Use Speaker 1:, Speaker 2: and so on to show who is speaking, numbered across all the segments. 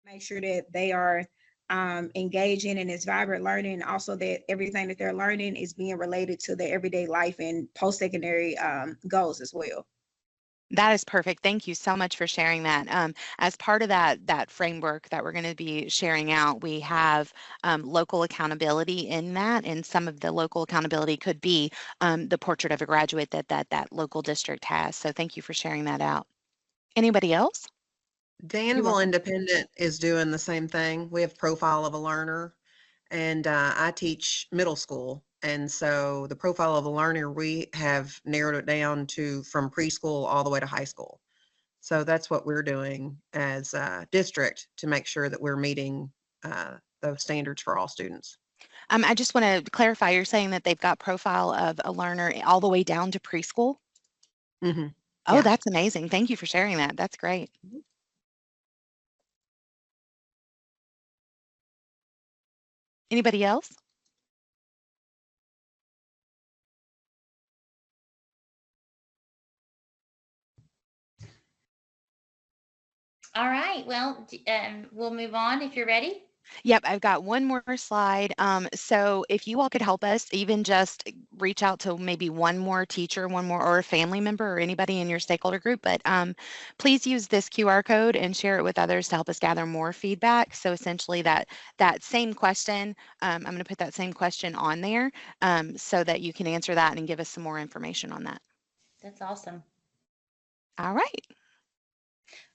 Speaker 1: make sure that they are engaging in this vibrant learning, also that everything that they're learning is being related to their everyday life and post-secondary goals as well.
Speaker 2: That is perfect. Thank you so much for sharing that. As part of that framework that we're going to be sharing out, we have local accountability in that, and some of the local accountability could be the portrait of a graduate that local district has. So thank you for sharing that out. Anybody else? You're
Speaker 3: Danville
Speaker 2: welcome.
Speaker 3: Independent is doing the same thing. We have Profile of a Learner, and I teach middle school. And so the Profile of a Learner, we have narrowed it down to from preschool all the way to high school. So that's what we're doing as a district to make sure that we're meeting those standards for all students.
Speaker 2: I just want to clarify. You're saying that they've got profile of a learner all the way down to preschool.
Speaker 3: Hmm.
Speaker 2: Oh,
Speaker 3: Yeah.
Speaker 2: that's amazing. Thank you for sharing that. That's great. Anybody else?
Speaker 4: All right, well, we'll move on if you're ready.
Speaker 2: Yep, I've got one more slide. So if you all could help us, even just reach out to maybe one more teacher, one more, or a family member, or anybody in your stakeholder group, but please use this QR code and share it with others to help us gather more feedback. So essentially that same question, I'm going to put that same question on there so that you can answer that and give us some more information on that.
Speaker 4: That's awesome.
Speaker 2: All right.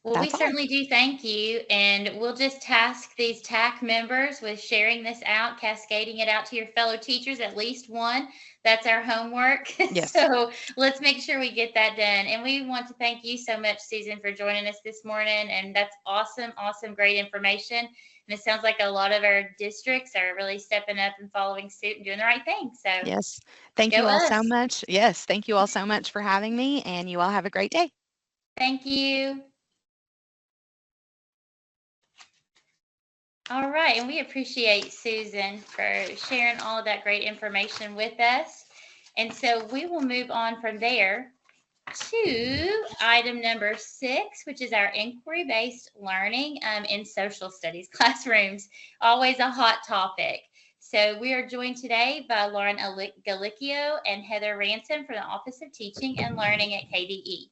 Speaker 4: Well, we
Speaker 2: That's all.
Speaker 4: certainly do thank you, and we'll just task these TAC members with sharing this out, cascading it out to your fellow teachers, at least one. That's our homework.
Speaker 2: Yes.
Speaker 4: So let's make sure we get that done. And we want to thank you so much, Susan, for joining us this morning. And that's awesome, awesome, great information. And it sounds like a lot of our districts are really stepping up and following suit and doing the right thing. So
Speaker 2: Yes. Thank
Speaker 4: go
Speaker 2: you all so
Speaker 4: us.
Speaker 2: much. Yes. Thank you all so much for having me, and you all have a great day.
Speaker 4: Thank you. All right, and we appreciate Susan for sharing all of that great information with us. And so we will move on from there to item number 6, which is our inquiry-based learning in social studies classrooms. Always a hot topic. So we are joined today by Lauren Galicchio and Heather Ransom from the Office of Teaching and Learning at KDE.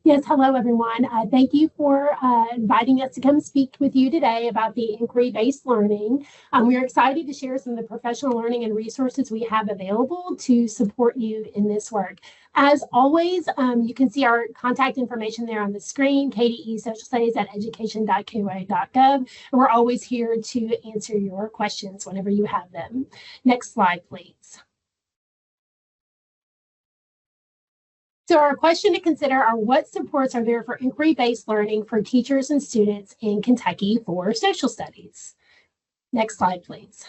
Speaker 5: Yes, hello everyone. Thank you for inviting us to come speak with you today about the inquiry-based learning. We're excited to share some of the professional learning and resources we have available to support you in this work. As always, you can see our contact information there on the screen, KDE Social Studies at education.koa.gov. And we're always here to answer your questions whenever you have them. Next slide, please. So our question to consider are what supports are there for inquiry-based learning for teachers and students in Kentucky for social studies? Next slide, please.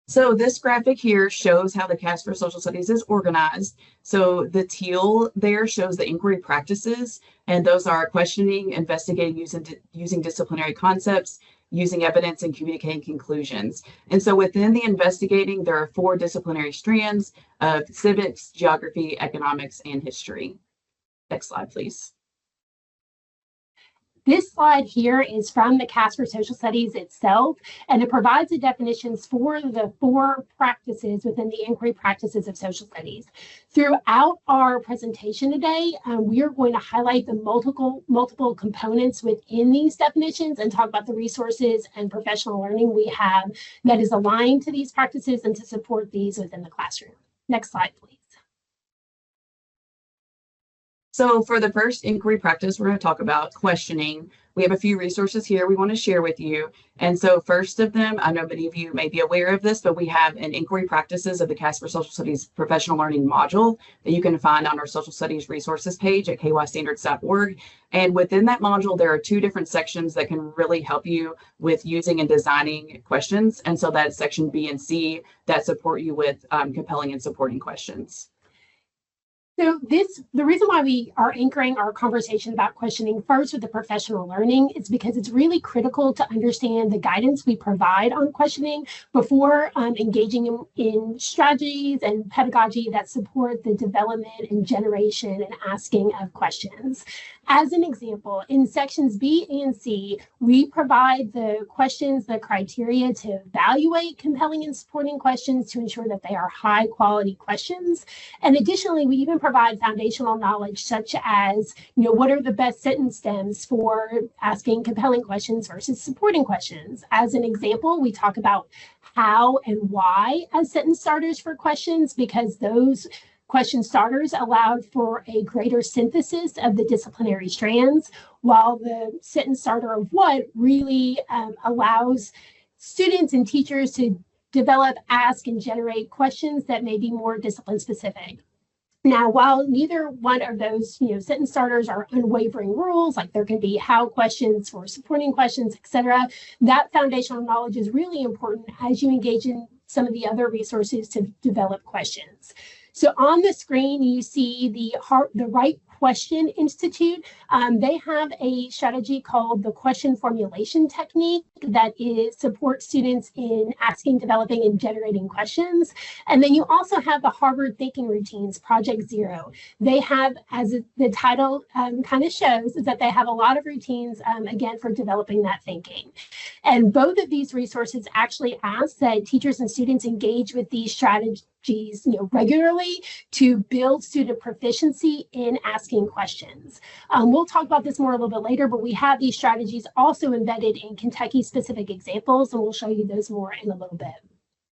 Speaker 6: So this graphic here shows how the CAS for Social Studies is organized. So the teal there shows the inquiry practices, and those are questioning, investigating, using disciplinary concepts, using evidence, and communicating conclusions. And so within the investigating, there are 4 disciplinary strands of civics, geography, economics, and history. Next slide, please.
Speaker 5: This slide here is from the CAS for Social Studies itself, and it provides the definitions for the 4 practices within the inquiry practices of social studies. Throughout our presentation today, we are going to highlight the multiple components within these definitions and talk about the resources and professional learning we have that is aligned to these practices and to support these within the classroom. Next slide, please.
Speaker 6: So for the first inquiry practice, we're going to talk about questioning. We have a few resources here we want to share with you. And so first of them, I know many of you may be aware of this, but we have an inquiry practices of the CAS for Social Studies professional learning module that you can find on our social studies resources page at kystandards.org. And within that module, there are 2 different sections that can really help you with using and designing questions. And so that's section B and C that support you with compelling and supporting questions.
Speaker 5: So the reason why we are anchoring our conversation about questioning first with the professional learning is because it's really critical to understand the guidance we provide on questioning before engaging in strategies and pedagogy that support the development and generation and asking of questions. As an example, in sections B and C, we provide the questions, the criteria to evaluate compelling and supporting questions to ensure that they are high quality questions. And additionally, we even provide foundational knowledge such as, what are the best sentence stems for asking compelling questions versus supporting questions. As an example, we talk about how and why as sentence starters for questions, because those question starters allowed for a greater synthesis of the disciplinary strands, while the sentence starter of what really allows students and teachers to develop, ask, and generate questions that may be more discipline specific. Now, while neither one of those sentence starters are unwavering rules, like there can be how questions for supporting questions, etc., that foundational knowledge is really important as you engage in some of the other resources to develop questions. So on the screen, you see the Right Question Institute. They have a strategy called the question formulation technique that supports students in asking, developing, and generating questions. And then you also have the Harvard Thinking Routines, Project Zero. They have, as the title kind of shows, is that they have a lot of routines, again, for developing that thinking. And both of these resources actually ask that teachers and students engage with these strategies regularly to build student proficiency in asking questions. We'll talk about this more a little bit later, but we have these strategies also embedded in Kentucky specific examples, and we'll show you those more in a little bit.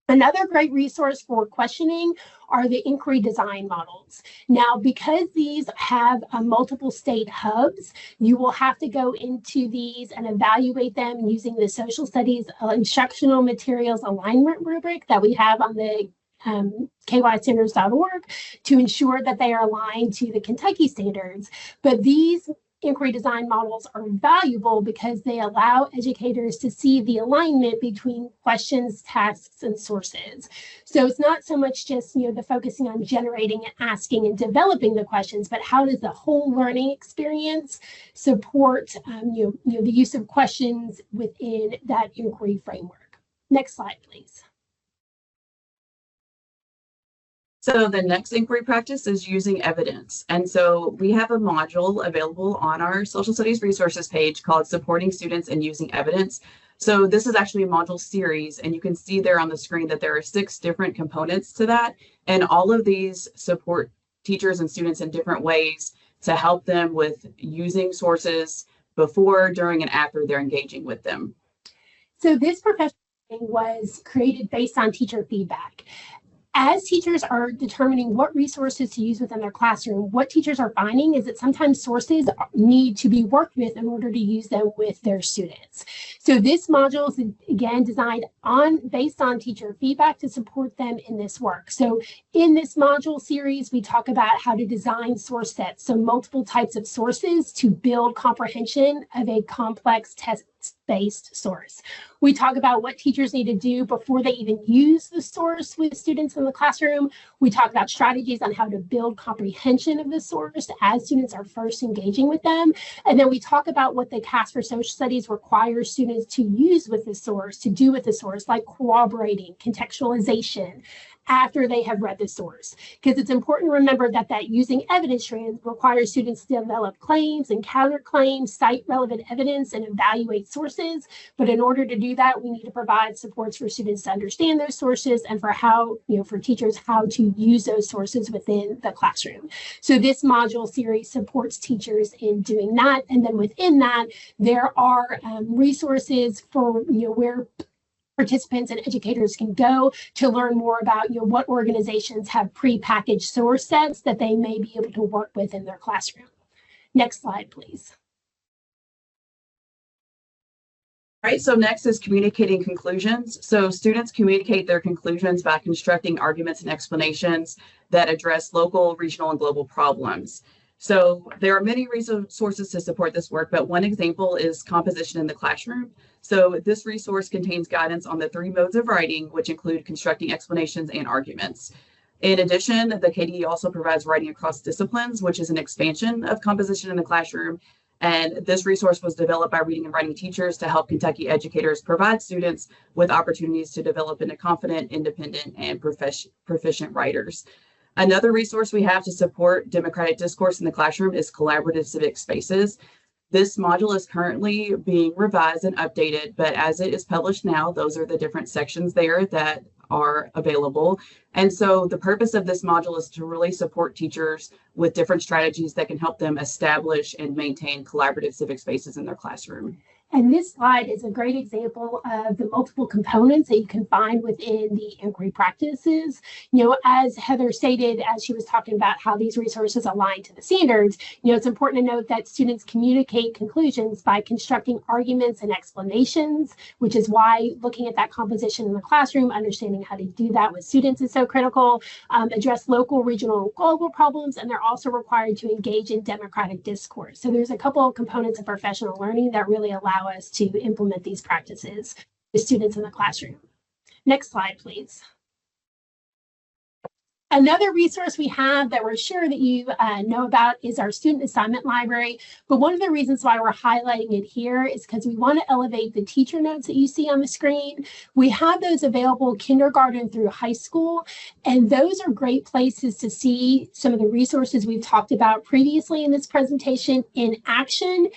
Speaker 5: Another great resource for questioning are the inquiry design models. Now, because these have multiple state hubs, you will have to go into these and evaluate them using the social studies instructional materials alignment rubric that we have on the kystandards.org to ensure that they are aligned to the Kentucky standards. But these inquiry design models are valuable because they allow educators to see the alignment between questions, tasks, and sources. So it's not so much just the focusing on generating and asking and developing the questions, but how does the whole learning experience support the use of questions within that inquiry framework. Next slide, please.
Speaker 6: So the next inquiry practice is using evidence. And so we have a module available on our social studies resources page called Supporting Students in Using Evidence. So this is actually a module series, and you can see there on the screen that there are 6 different components to that. And all of these support teachers and students in different ways to help them with using sources before, during, and after they're engaging with them.
Speaker 5: So this professional was created based on teacher feedback. As teachers are determining what resources to use within their classroom, what teachers are finding is that sometimes sources need to be worked with in order to use them with their students. So this module is, again, designed based on teacher feedback to support them in this work. So in this module series, we talk about how to design source sets, so multiple types of sources to build comprehension of a complex text-based source. We talk about what teachers need to do before they even use the source with students in the classroom. We talk about strategies on how to build comprehension of the source as students are first engaging with them. And then we talk about what the CAS for Social Studies requires students to use with the source, to do with the source, like corroborating, contextualization, after they have read the source. Because it's important to remember that using evidence strand requires students to develop claims and counterclaims, cite relevant evidence, and evaluate sources. But in order to do that, we need to provide supports for students to understand those sources and for for teachers how to use those sources within the classroom. So this module series supports teachers in doing that. And then within that, there are resources for where participants and educators can go to learn more about what organizations have pre-packaged source sets that they may be able to work with in their classroom. Next slide, please.
Speaker 6: All right, so next is communicating conclusions. So students communicate their conclusions by constructing arguments and explanations that address local, regional, and global problems. So there are many resources to support this work, but one example is Composition in the Classroom. So this resource contains guidance on the 3 modes of writing, which include constructing explanations and arguments. In addition, the KDE also provides writing across disciplines, which is an expansion of composition in the classroom. And this resource was developed by reading and writing teachers to help Kentucky educators provide students with opportunities to develop into confident, independent, and proficient writers. Another resource we have to support democratic discourse in the classroom is collaborative civic spaces. This module is currently being revised and updated, but as it is published now, those are the different sections there that are available. And so the purpose of this module is to really support teachers with different strategies that can help them establish and maintain collaborative civic spaces in their classroom.
Speaker 5: And this slide is a great example of the multiple components that you can find within the inquiry practices. You know, as Heather stated, as she was talking about how these resources align to the standards, you know, it's important to note that students communicate conclusions by constructing arguments and explanations, which is why looking at that composition in the classroom, understanding how to do that with students is so critical. Address local, regional, and global problems, and they're also required to engage in democratic discourse. So there's a couple of components of professional learning that really allow us to implement these practices with students in the classroom. Next slide, please. Another resource we have that we're sure that you know about is our student assignment library. But one of the reasons why we're highlighting it here is because we want to elevate the teacher notes that you see on the screen. We have those available kindergarten through high school, and those are great places to see some of the resources we've talked about previously in this presentation in action,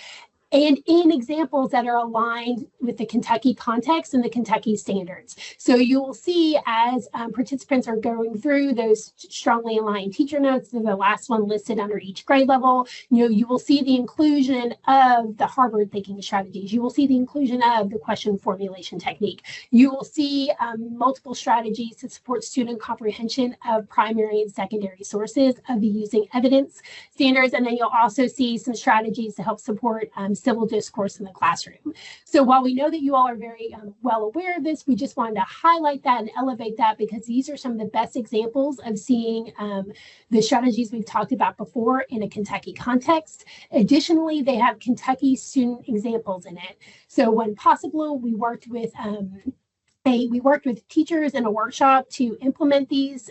Speaker 5: and in examples that are aligned with the Kentucky context and the Kentucky standards. So you will see as participants are going through those strongly aligned teacher notes, the last one listed under each grade level, you know, you will see the inclusion of the Harvard thinking strategies. You will see the inclusion of the question formulation technique. You will see multiple strategies to support student comprehension of primary and secondary sources of the using evidence standards. And then you'll also see some strategies to help support civil discourse in the classroom. So while we know that you all are very well aware of this, we just wanted to highlight that and elevate that because these are some of the best examples of seeing the strategies we've talked about before in a Kentucky context. Additionally, they have Kentucky student examples in it. So when possible, we worked with teachers in a workshop to implement these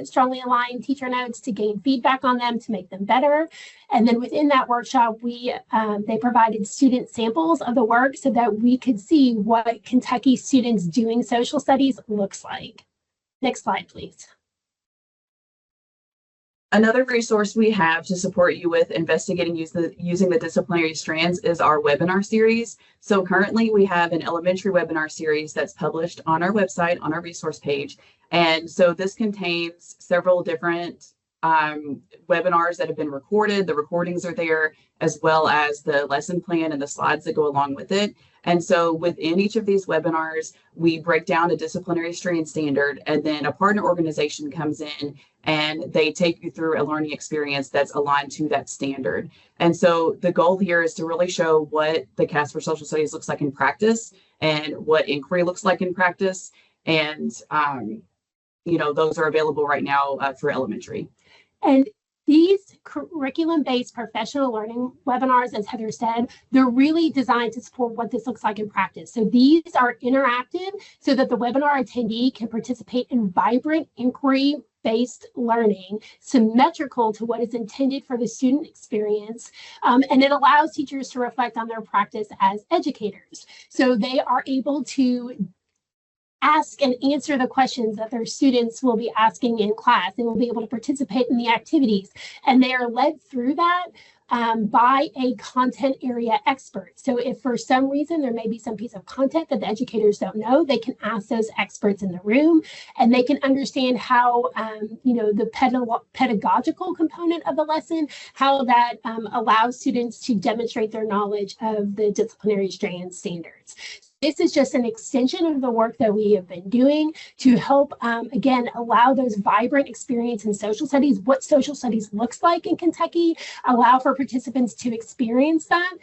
Speaker 5: strongly aligned teacher notes to gain feedback on them to make them better. And then within that workshop, they provided student samples of the work so that we could see what Kentucky students doing social studies looks like. Next slide, please.
Speaker 6: Another resource we have to support you with investigating using the disciplinary strands is our webinar series. So currently we have an elementary webinar series that's published on our website, on our resource page. And so this contains several different webinars that have been recorded. The recordings are there, as well as the lesson plan and the slides that go along with it. And so within each of these webinars, we break down a disciplinary strand standard, and then a partner organization comes in and they take you through a learning experience that's aligned to that standard. And so the goal here is to really show what the CAS for Social Studies looks like in practice and what inquiry looks like in practice. And, you know, those are available right now for elementary.
Speaker 5: And these curriculum-based professional learning webinars, as Heather said, they're really designed to support what this looks like in practice. So these are interactive so that the webinar attendee can participate in vibrant inquiry-based learning, symmetrical to what is intended for the student experience. And it allows teachers to reflect on their practice as educators. So they are able to ask and answer the questions that their students will be asking in class. They will be able to participate in the activities, and they are led through that by a content area expert. So if for some reason there may be some piece of content that the educators don't know, they can ask those experts in the room, and they can understand how, you know, the pedagogical component of the lesson, how that allows students to demonstrate their knowledge of the disciplinary strand standards. This is just an extension of the work that we have been doing to help, again, allow those vibrant experience in social studies, what social studies looks like in Kentucky, allow for participants to experience that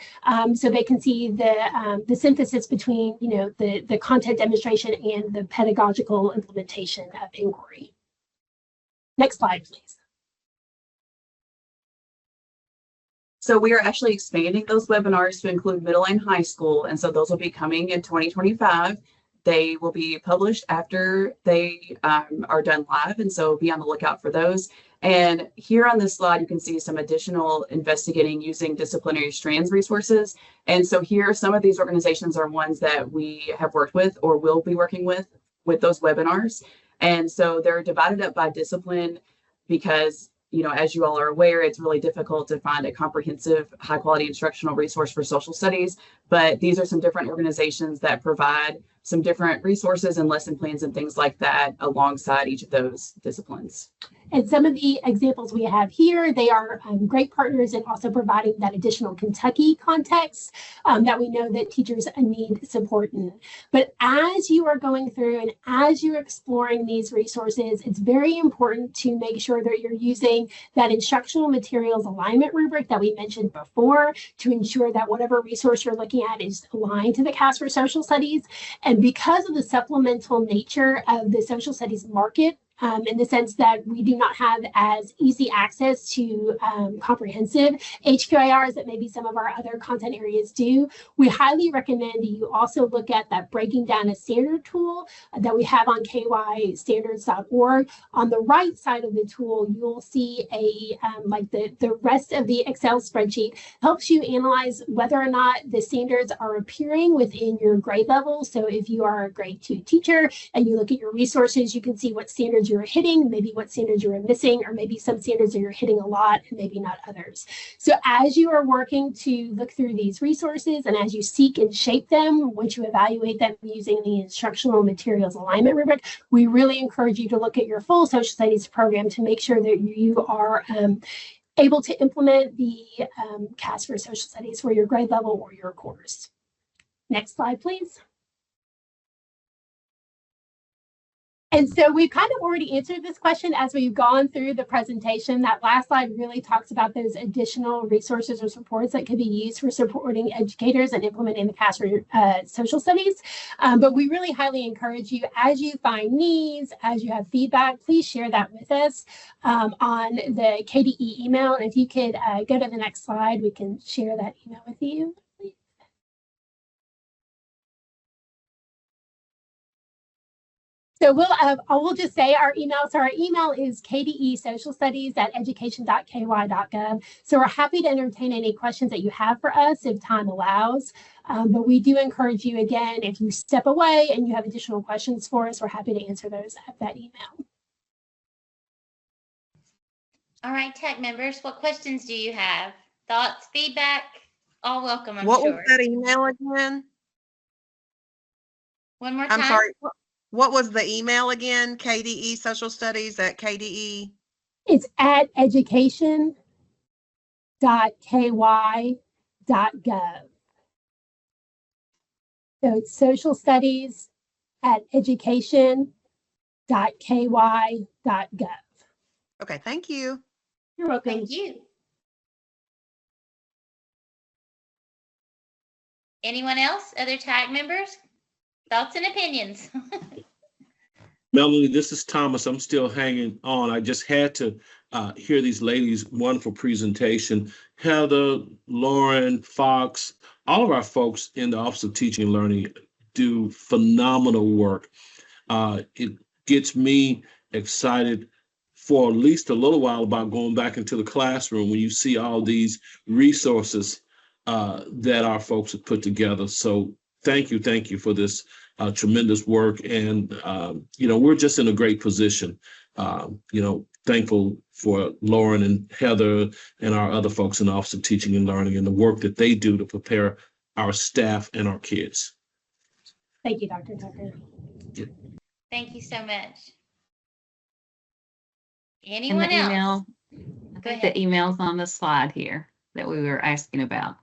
Speaker 5: so they can see the synthesis between, you know, the content demonstration and the pedagogical implementation of inquiry. Next slide, please.
Speaker 6: So we are actually expanding those webinars to include middle and high school. And so those will be coming in 2025. They will be published after they are done live, and so be on the lookout for those. And here on this slide, you can see some additional investigating using disciplinary strands resources. And so here, some of these organizations are ones that we have worked with or will be working with those webinars. And so they're divided up by discipline because, you know, as you all are aware, it's really difficult to find a comprehensive, high quality instructional resource for social studies. But these are some different organizations that provide some different resources and lesson plans and things like that alongside each of those disciplines.
Speaker 5: And some of the examples we have here, they are great partners in also providing that additional Kentucky context that we know that teachers need support in. But as you are going through and as you're exploring these resources, it's very important to make sure that you're using that instructional materials alignment rubric that we mentioned before to ensure that whatever resource you're looking at is aligned to the CAS for Social Studies. And because of the supplemental nature of the social studies market, in the sense that we do not have as easy access to comprehensive HQIRs that maybe some of our other content areas do, we highly recommend that you also look at that breaking down a standard tool that we have on kystandards.org. On the right side of the tool, you'll see a like the rest of the Excel spreadsheet helps you analyze whether or not the standards are appearing within your grade level. So if you are a grade 2 teacher and you look at your resources, you can see what standards you're hitting, maybe what standards you're missing, or maybe some standards that you're hitting a lot and maybe not others. So as you are working to look through these resources and as you seek and shape them, once you evaluate them using the instructional materials alignment rubric, we really encourage you to look at your full social studies program to make sure that you are able to implement the CAS for Social Studies for your grade level or your course. Next slide, please. And so we've kind of already answered this question as we've gone through the presentation. That last slide really talks about those additional resources or supports that could be used for supporting educators and implementing the CAS for Social Studies. But we really highly encourage you, as you find needs, as you have feedback, please share that with us on the KDE email. And if you could go to the next slide, we can share that email with you. So I will just say our email. So our email is kdesocialstudies@education.ky.gov. So we're happy to entertain any questions that you have for us if time allows. But we do encourage you, again, if you step away and you have additional questions for us, we're happy to answer those at that email.
Speaker 4: All right, tech members, what questions do you have? Thoughts, feedback? All welcome, I'm
Speaker 3: What
Speaker 4: sure.
Speaker 3: was that email again?
Speaker 4: One more time.
Speaker 3: I'm sorry. What was the email again? KDE Social Studies at KDE?
Speaker 5: It's at education.ky.gov. So it's social studies at education.ky.gov.
Speaker 3: Okay, thank you.
Speaker 5: You're welcome.
Speaker 4: Thank you. Anyone else? Other tag members? Thoughts and opinions?
Speaker 7: Melanie, this is Thomas. I'm still hanging on. I just had to hear these ladies' wonderful presentation. Heather, Lauren, Fox, all of our folks in the Office of Teaching and Learning do phenomenal work. It gets me excited for at least a little while about going back into the classroom when you see all these resources that our folks have put together. So thank you for this tremendous work. And, we're just in a great position, thankful for Lauren and Heather and our other folks in the Office of Teaching and Learning and the work that they do to prepare our staff and our kids.
Speaker 5: Thank you, Dr. Tucker.
Speaker 4: Thank you so much. Anyone else?
Speaker 8: Email, I
Speaker 4: Go
Speaker 8: think
Speaker 4: ahead.
Speaker 8: the email's on the slide here that we were asking about.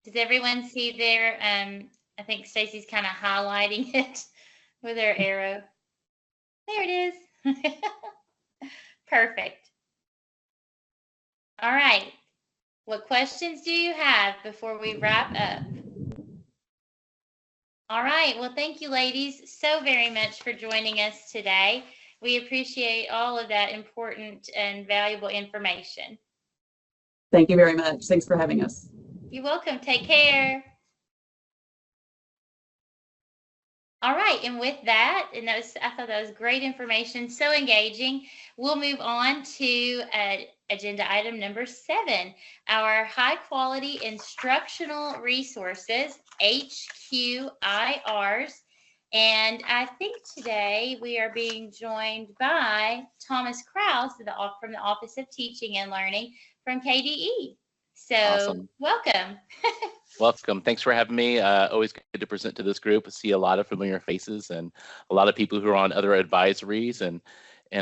Speaker 4: Does everyone see their, I think Stacy's kind of highlighting it with her arrow. There it is. Perfect. All right. What questions do you have before we wrap up? All right. Well, thank you, ladies, so very much for joining us today. We appreciate all of that important and valuable information.
Speaker 6: Thank you very much. Thanks for having us.
Speaker 4: You're welcome. Take care. All right, and with that, and I thought that was great information, so engaging. We'll move on to agenda item number 7, our high quality instructional resources, HQIRs. And I think today we are being joined by Thomas Kraus from the Office of Teaching and Learning from KDE. So
Speaker 9: Awesome.
Speaker 4: welcome.
Speaker 9: Welcome. Thanks for having me. Always good to present to this group. I see a lot of familiar faces and a lot of people who are on other advisories, and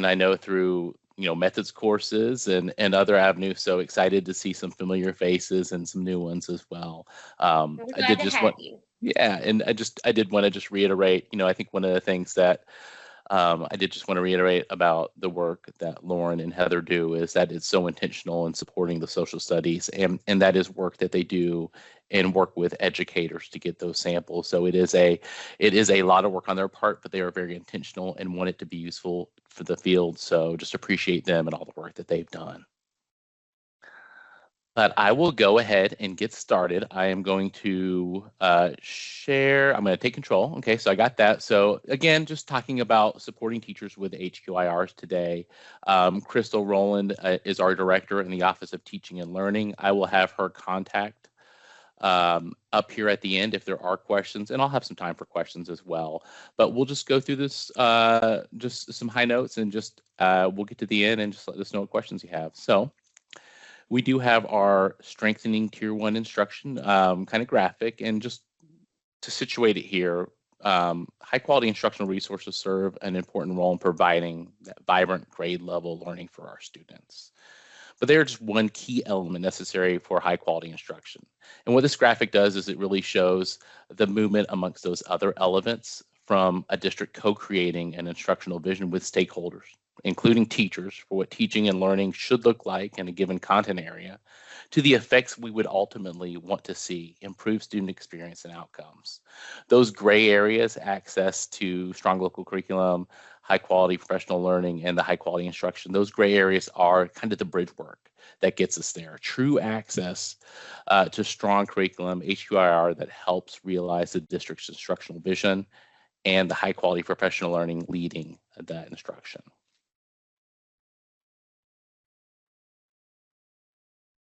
Speaker 9: I know through methods courses and other avenues. So excited to see some familiar faces and some new ones as well.
Speaker 4: We're glad
Speaker 9: I did
Speaker 4: to
Speaker 9: just
Speaker 4: have
Speaker 9: want,
Speaker 4: you.
Speaker 9: yeah, and I did want to just reiterate. I think one of the things that I did just want to reiterate about the work that Lauren and Heather do is that it's so intentional in supporting the social studies, and that is work that they do and work with educators to get those samples. So it is a lot of work on their part, but they are very intentional and want it to be useful for the field. So just appreciate them and all the work that they've done. But I will go ahead and get started. I am going to share. I'm going to take control. Okay, so I got that. So again, just talking about supporting teachers with HQIRs today. Crystal Rowland is our director in the Office of Teaching and Learning. I will have her contact up here at the end if there are questions, and I'll have some time for questions as well. But we'll just go through this, just some high notes, and just we'll get to the end and just let us know what questions you have. So we do have our strengthening Tier 1 instruction kind of graphic, and just to situate it here, high quality instructional resources serve an important role in providing that vibrant grade level learning for our students. But they're just one key element necessary for high quality instruction. And what this graphic does is it really shows the movement amongst those other elements from a district co-creating an instructional vision with stakeholders, including teachers, for what teaching and learning should look like in a given content area, to the effects we would ultimately want to see improve student experience and outcomes. Those gray areas, access to strong local curriculum, high quality professional learning, and the high quality instruction, those gray areas are kind of the bridge work that gets us there. True access to strong curriculum, HQIR, that helps realize the district's instructional vision, and the high quality professional learning leading that instruction.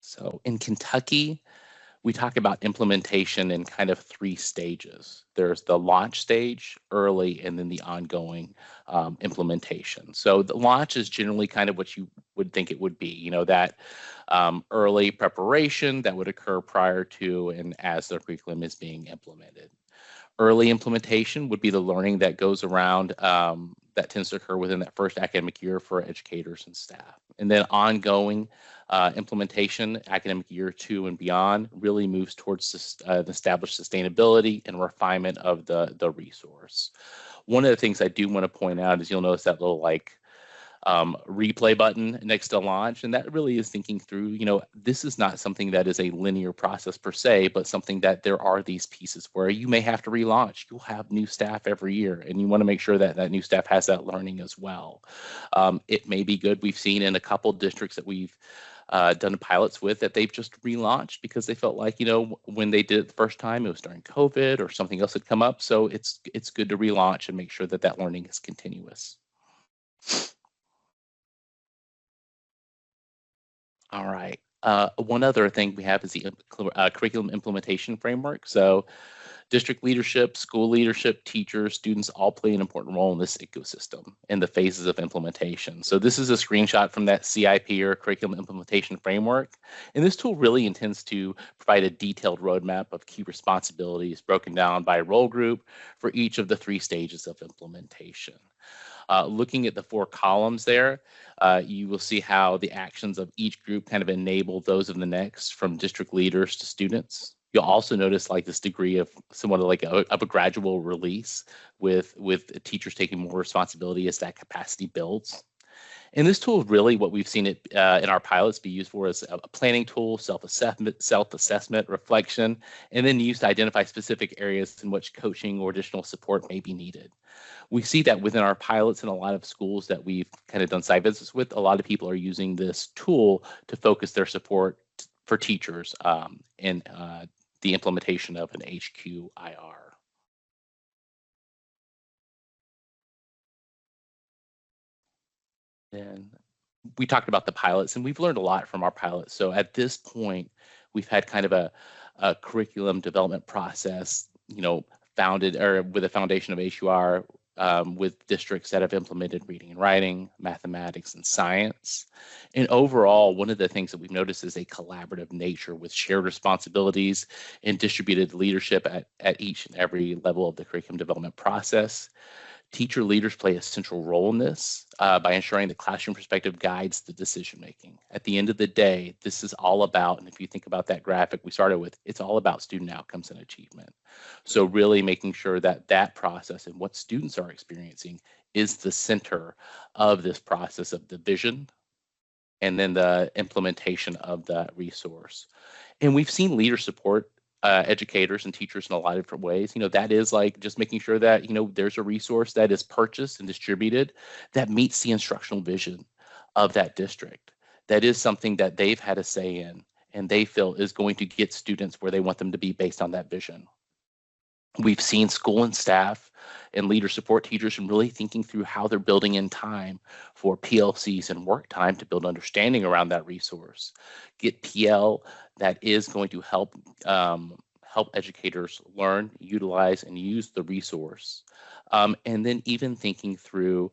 Speaker 9: So in Kentucky, we talk about implementation in kind of 3 stages. There's the launch stage, early, and then the ongoing implementation. So the launch is generally kind of what you would think it would be, that early preparation that would occur prior to and as the curriculum is being implemented. Early implementation would be the learning that goes around that tends to occur within that first academic year for educators and staff. And then ongoing implementation, academic year 2 and beyond, really moves towards the established sustainability and refinement of the resource. One of the things I do want to point out is you'll notice that little replay button next to launch, and that really is thinking through, this is not something that is a linear process per se, but something that there are these pieces where you may have to relaunch. You'll have new staff every year, and you want to make sure that that new staff has that learning as well. It may be good. We've seen in a couple districts that we've done pilots with that they've just relaunched because they felt like, when they did it the first time, it was during COVID or something else had come up. So it's good to relaunch and make sure that that learning is continuous. All right. One other thing we have is the curriculum implementation framework. So district leadership, school leadership, teachers, students all play an important role in this ecosystem in the phases of implementation. So this is a screenshot from that CIP, or curriculum implementation framework. And this tool really intends to provide a detailed roadmap of key responsibilities broken down by role group for each of the 3 stages of implementation. Looking at the 4 columns there, you will see how the actions of each group kind of enable those of the next, from district leaders to students. You'll also notice this degree of somewhat of a gradual release with teachers taking more responsibility as that capacity builds. And this tool is really what we've seen it in our pilots be used for as a planning tool, self-assessment, reflection, and then used to identify specific areas in which coaching or additional support may be needed. We see that within our pilots in a lot of schools that we've kind of done site visits with, a lot of people are using this tool to focus their support for teachers in the implementation of an HQIR. then we talked about the pilots, and we've learned a lot from our pilots. So at this point, we've had kind of a curriculum development process, founded or with a foundation of HUR, with districts that have implemented reading and writing, mathematics, and science. And overall, one of the things that we've noticed is a collaborative nature with shared responsibilities and distributed leadership at each and every level of the curriculum development process. Teacher leaders play a central role in this by ensuring the classroom perspective guides the decision making. At the end of the day, this is all about, and if you think about that graphic we started with, it's all about student outcomes and achievement. So really making sure that that process and what students are experiencing is the center of this process of the vision and then the implementation of that resource. And we've seen leader support educators and teachers in a lot of different ways. That is like just making sure that, there's a resource that is purchased and distributed that meets the instructional vision of that district. That is something that they've had a say in and they feel is going to get students where they want them to be based on that vision. We've seen school and staff and leader support teachers and really thinking through how they're building in time for PLCs and work time to build understanding around that resource. Get PL that is going to help educators learn, utilize, and use the resource. And then even thinking through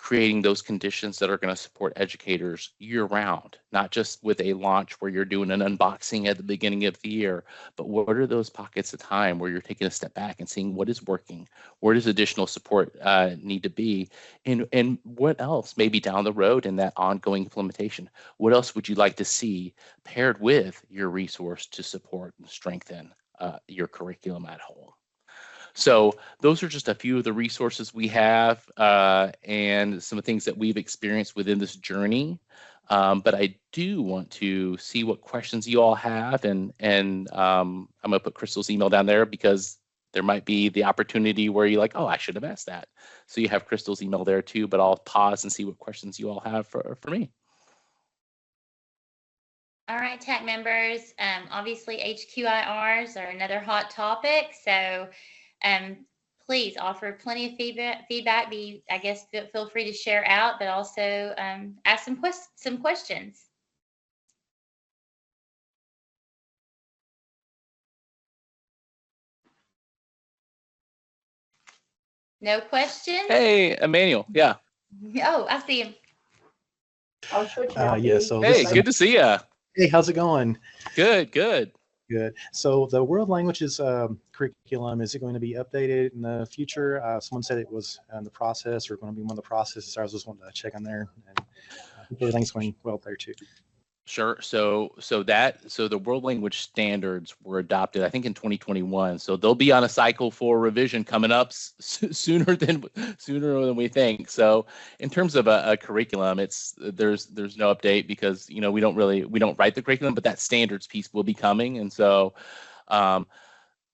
Speaker 9: creating those conditions that are going to support educators year round, not just with a launch where you're doing an unboxing at the beginning of the year, but what are those pockets of time where you're taking a step back and seeing what is working, where does additional support need to be, and what else maybe down the road in that ongoing implementation, what else would you like to see paired with your resource to support and strengthen your curriculum at home. So those are just a few of the resources we have and some of the things that we've experienced within this journey. But I do want to see what questions you all have, and I'm going to put Crystal's email down there because there might be the opportunity where you're like, oh, I should have asked that. So you have Crystal's email there too, but I'll pause and see what questions you all have for me.
Speaker 4: All right, TAC members, obviously HQIRs are another hot topic. So please offer plenty of feedback. Feel free to share out, but also ask some questions. No questions?
Speaker 9: Hey, Emmanuel. Yeah.
Speaker 4: Oh, I see him.
Speaker 10: Yeah. So
Speaker 9: hey, good to see you.
Speaker 10: Hey, how's it going?
Speaker 9: Good, good.
Speaker 10: Good. So the world languages curriculum, is it going to be updated in the future? Someone said it was in the process or going to be one of the processes. I was just wanting to check on there, and I think everything's going well there too.
Speaker 9: Sure. So the world language standards were adopted, I think, in 2021. So they'll be on a cycle for revision coming up sooner than we think. So in terms of a curriculum, there's no update because we don't write the curriculum, but that standards piece will be coming, and so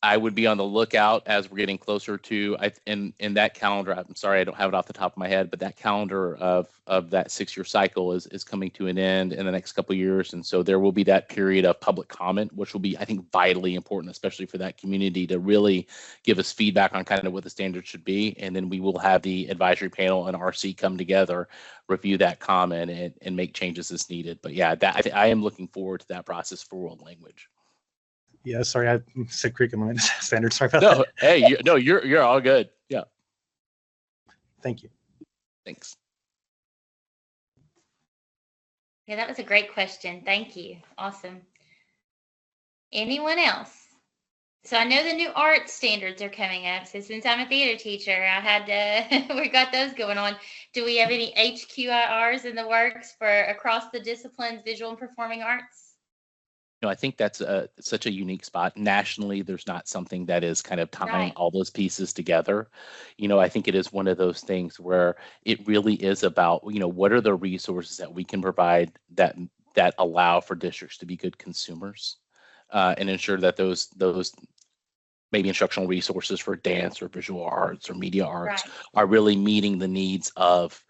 Speaker 9: I would be on the lookout as we're getting closer to in that calendar. I'm sorry, I don't have it off the top of my head, but that calendar of that 6-year cycle is coming to an end in the next couple of years. And so there will be that period of public comment, which will be, I think, vitally important, especially for that community to really give us feedback on kind of what the standards should be. And then we will have the advisory panel and RC come together, review that comment and make changes as needed. But yeah, I am looking forward to that process for world language.
Speaker 10: Yeah, sorry, I said curriculum standards. Sorry about
Speaker 9: that.
Speaker 10: No,
Speaker 9: hey, you're all good. Yeah.
Speaker 10: Thank you.
Speaker 9: Thanks.
Speaker 4: Yeah, that was a great question. Thank you. Awesome. Anyone else? So I know the new art standards are coming up. So since I'm a theater teacher, we got those going on. Do we have any HQIRs in the works for across the disciplines, visual and performing arts?
Speaker 9: I think that's such a unique spot. Nationally, there's not something that is kind of tying all those pieces together. I think it is one of those things where it really is about, what are the resources that we can provide that allow for districts to be good consumers and ensure that those maybe instructional resources for dance or visual arts or media arts are really meeting the needs of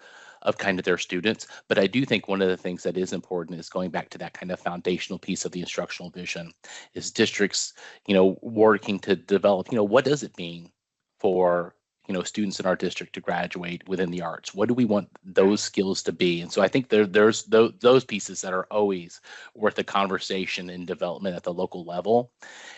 Speaker 9: kind of their students. But I do think one of the things that is important is going back to that kind of foundational piece of the instructional vision is districts, working to develop, what does it mean for, students in our district to graduate within the arts? What do we want those skills to be? And so I think there's those pieces that are always worth a conversation and development at the local level.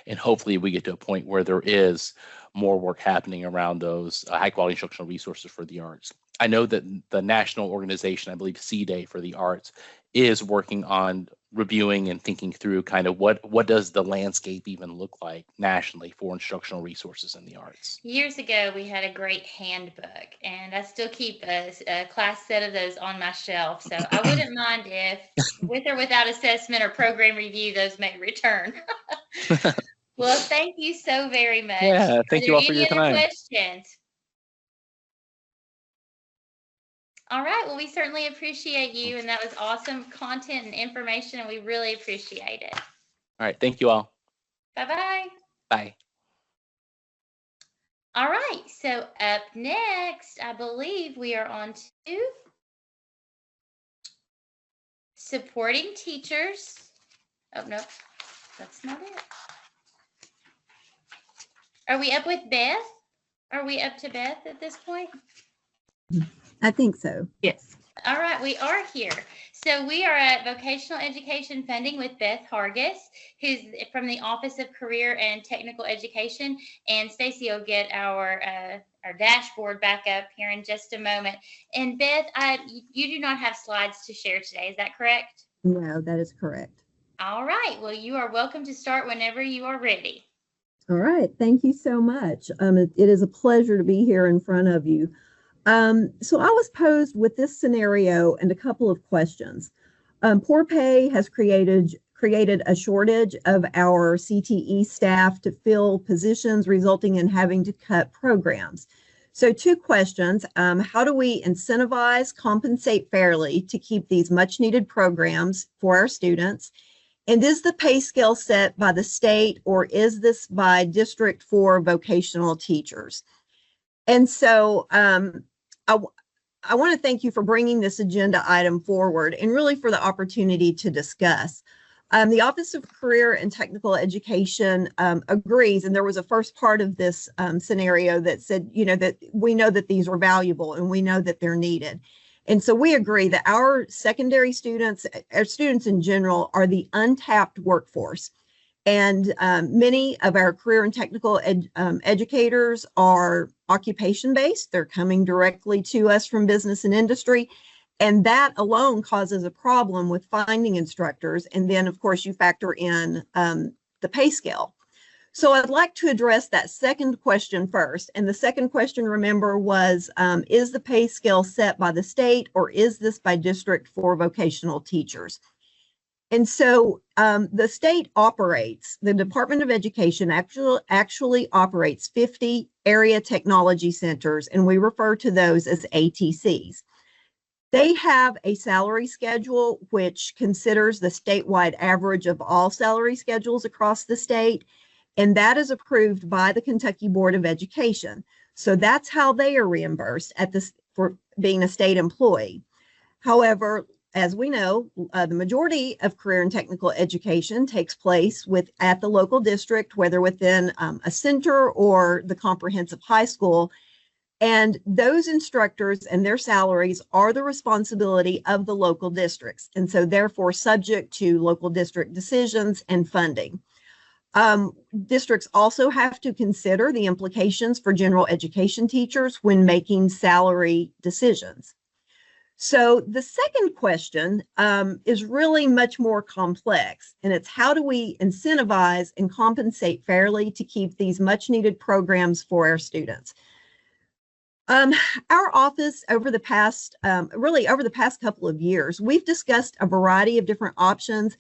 Speaker 9: And hopefully we get to a point where there is more work happening around those high quality instructional resources for the arts. I know that the national organization, I believe C-Day for the Arts, is working on reviewing and thinking through kind of what does the landscape even look like nationally for instructional resources in the arts.
Speaker 4: Years ago, we had a great handbook, and I still keep a class set of those on my shelf. So I wouldn't mind if, with or without assessment or program review, those may return. Well, thank you so very much.
Speaker 9: Yeah, thank you all for your
Speaker 4: Any other
Speaker 9: time.
Speaker 4: questions? All right. Well, we certainly appreciate you, and that was awesome content and information, and we really appreciate it.
Speaker 9: All right, thank you all.
Speaker 4: Bye-bye.
Speaker 9: Bye.
Speaker 4: All right. So up next, I believe we are on to supporting teachers. Oh, no, that's not it. Are we up with Beth? Are we up to Beth at this point?
Speaker 11: I think so.
Speaker 8: Yes.
Speaker 4: All right, we are here. So we are at Vocational Education Funding with Beth Hargis, who's from the Office of Career and Technical Education. And Stacy will get our dashboard back up here in just a moment. And Beth, you do not have slides to share today, is that correct?
Speaker 11: No, that is correct.
Speaker 4: All right, well, you are welcome to start whenever you are ready.
Speaker 11: All right. Thank you so much. It is a pleasure to be here in front of you. So I was posed with this scenario and a couple of questions. Poor pay has created a shortage of our CTE staff to fill positions, resulting in having to cut programs. So 2 questions. How do we incentivize, compensate fairly to keep these much needed programs for our students? And is the pay scale set by the state, or is this by district for vocational teachers? And so I want to thank you for bringing this agenda item forward and really for the opportunity to discuss. The Office of Career and Technical Education agrees, and there was a first part of this scenario that said, that we know that these are valuable and we know that they're needed. And so we agree that our secondary students, our students in general, are the untapped workforce. And many of our career and technical educators are occupation-based. They're coming directly to us from business and industry. And that alone causes a problem with finding instructors. And then, of course, you factor in the pay scale. So I'd like to address that second question first. And the second question, remember, was, is the pay scale set by the state, or is this by district for vocational teachers? And so the state operates, the Department of Education actually operates 50 area technology centers, and we refer to those as ATCs. They have a salary schedule which considers the statewide average of all salary schedules across the state, and that is approved by the Kentucky Board of Education. So that's how they are reimbursed for being a state employee. However, as we know, the majority of career and technical education takes place at the local district, whether within a center or the comprehensive high school. And those instructors and their salaries are the responsibility of the local districts, and so therefore subject to local district decisions and funding. Districts also have to consider the implications for general education teachers when making salary decisions. So the second question is really much more complex, and it's how do we incentivize and compensate fairly to keep these much needed programs for our students? Our office over the past couple of years, we've discussed a variety of different options,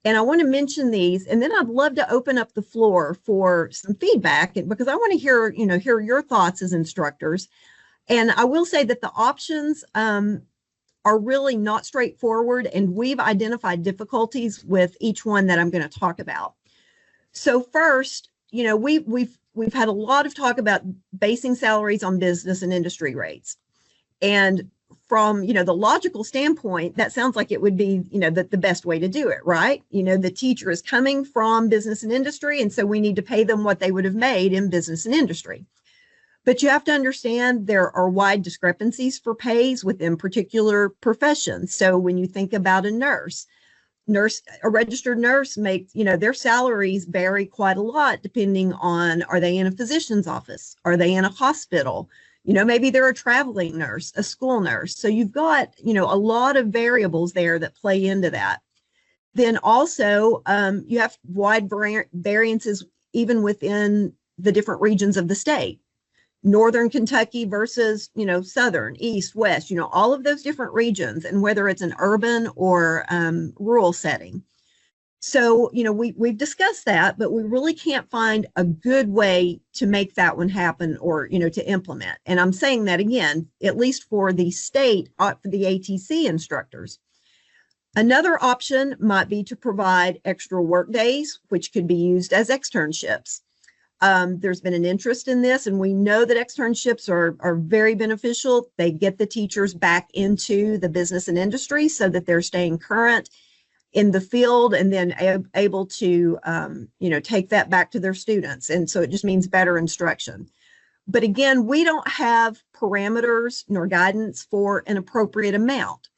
Speaker 11: and I want to mention these, and then I'd love to open up the floor for some feedback, because I want to hear your thoughts as instructors. And I will say that the options are really not straightforward, and we've identified difficulties with each one that I'm going to talk about. So first, we've had a lot of talk about basing salaries on business and industry rates. And from, the logical standpoint, that sounds like it would be, the best way to do it, right? The teacher is coming from business and industry, and so we need to pay them what they would have made in business and industry. But you have to understand there are wide discrepancies for pays within particular professions. So when you think about a nurse, a registered nurse makes, their salaries vary quite a lot depending on, are they in a physician's office? Are they in a hospital? Maybe they're a traveling nurse, a school nurse. So you've got, a lot of variables there that play into that. Then also, you have wide variances even within the different regions of the state. Northern Kentucky versus, Southern, East, West, all of those different regions, and whether it's an urban or rural setting. So, we've discussed that, but we really can't find a good way to make that one happen or, to implement. And I'm saying that again, at least for the state, for the ATC instructors. Another option might be to provide extra work days, which could be used as externships. There's been an interest in this, and we know that externships are very beneficial. They get the teachers back into the business and industry so that they're staying current in the field and then able to, take that back to their students. And so it just means better instruction. But again, we don't have parameters nor guidance for an appropriate amount.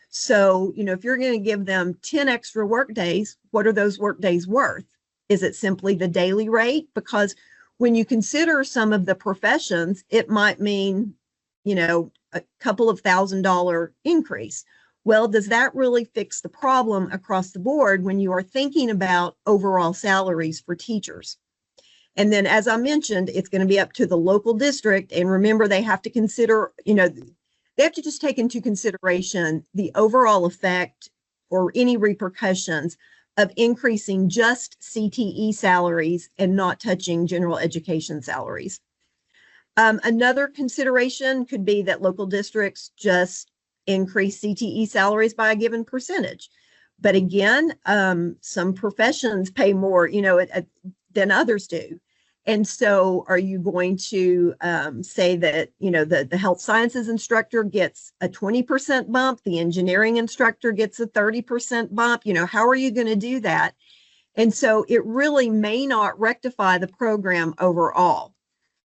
Speaker 11: So, if you're going to give them 10 extra work days, what are those work days worth? Is it simply the daily rate? Because when you consider some of the professions, it might mean, a couple of $1,000 increase. Well, does that really fix the problem across the board when you are thinking about overall salaries for teachers? And then, as I mentioned, it's going to be up to the local district. And remember, they have to consider, they have to just take into consideration the overall effect or any repercussions of increasing just CTE salaries and not touching general education salaries. Another consideration could be that local districts just increase CTE salaries by a given percentage. But again, some professions pay more, than others do. And so are you going to say that, the health sciences instructor gets a 20% bump, the engineering instructor gets a 30% bump? How are you going to do that? And so it really may not rectify the program overall.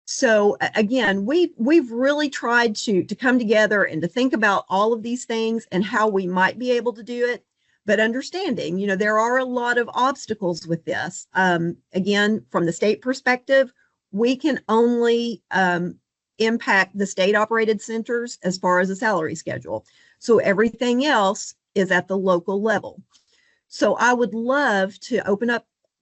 Speaker 11: So again, we've really tried to come together and to think about all of these things and how we might be able to do it. But understanding, there are a lot of obstacles with this. Again, from the state perspective, we can only impact the state operated centers as far as a salary schedule. So everything else is at the local level. So I would love to open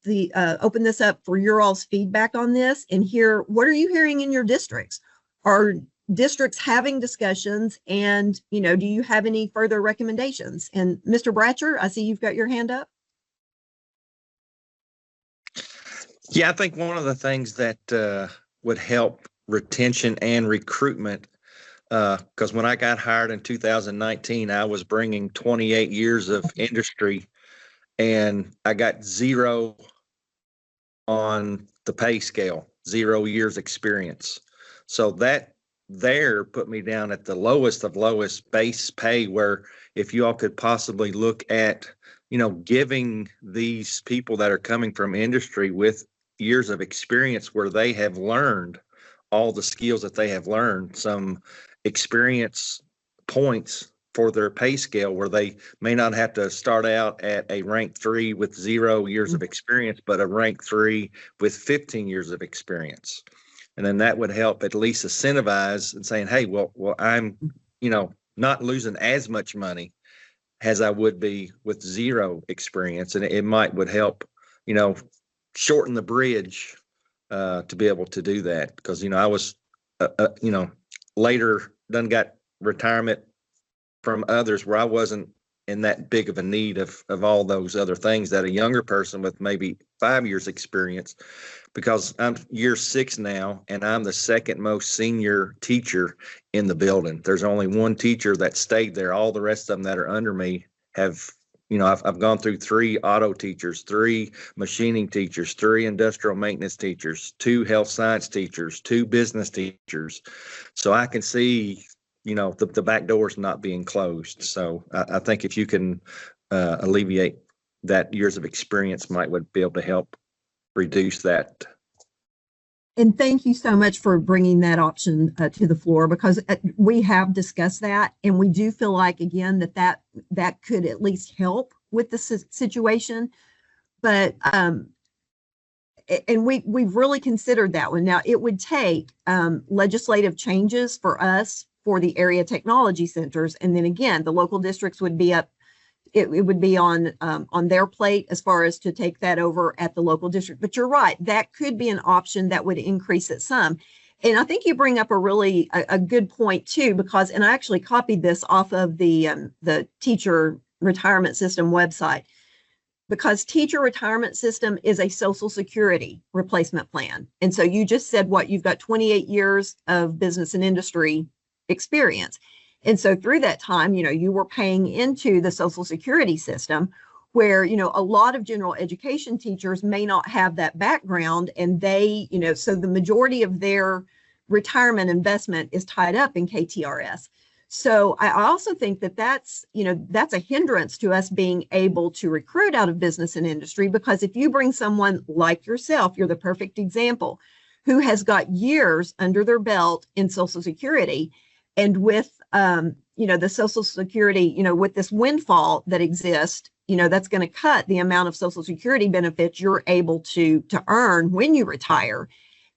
Speaker 11: this up for your all's feedback on this and hear, what are you hearing in your districts? Are districts having discussions, and do you have any further recommendations? And Mr. Bratcher, I see you've got your hand up.
Speaker 12: Yeah, I think one of the things that would help retention and recruitment, because when I got hired in 2019, I was bringing 28 years of industry, and I got 0 on the pay scale, 0 years experience. So that there put me down at the lowest of lowest base pay, where if you all could possibly look at, giving these people that are coming from industry with years of experience where they have learned all the skills that they have learned, some experience points for their pay scale, where they may not have to start out at a rank 3 with 0 years of experience, but a rank 3 with 15 years of experience. And then that would help at least incentivize and saying, hey, well, I'm, not losing as much money as I would be with 0 experience. And it would help, shorten the bridge to be able to do that. Because, I was, later done got retirement from others where I wasn't in that big of a need of all those other things that a younger person with maybe 5 years experience, because I'm year 6 now and I'm the second most senior teacher in the building. There's only one teacher that stayed there. All the rest of them that are under me have, I've gone through 3 auto teachers, 3 machining teachers, 3 industrial maintenance teachers, 2 health science teachers, 2 business teachers. So I can see, the back doors not being closed. So I think if you can alleviate that years of experience would be able to help reduce that
Speaker 11: And thank you so much for bringing that option to the floor, because we have discussed that, and we do feel like, again, that could at least help with the situation. But and we've really considered that one. Now, it would take legislative changes for us for the area technology centers, and then again, the local districts would be up. It would be on their plate as far as to take that over at the local district. But you're right, that could be an option that would increase it some. And I think you bring up a good point too, because, and I actually copied this off of the teacher retirement system website, because teacher retirement system is a Social Security replacement plan. And so you just said you've got 28 years of business and industry experience. And so through that time, you were paying into the Social Security system, where, a lot of general education teachers may not have that background, and they, so the majority of their retirement investment is tied up in KTRS. So I also think that that's a hindrance to us being able to recruit out of business and industry, because if you bring someone like yourself, you're the perfect example, who has got years under their belt in Social Security, and with the Social Security, with this windfall that exists, that's going to cut the amount of Social Security benefits you're able to earn when you retire.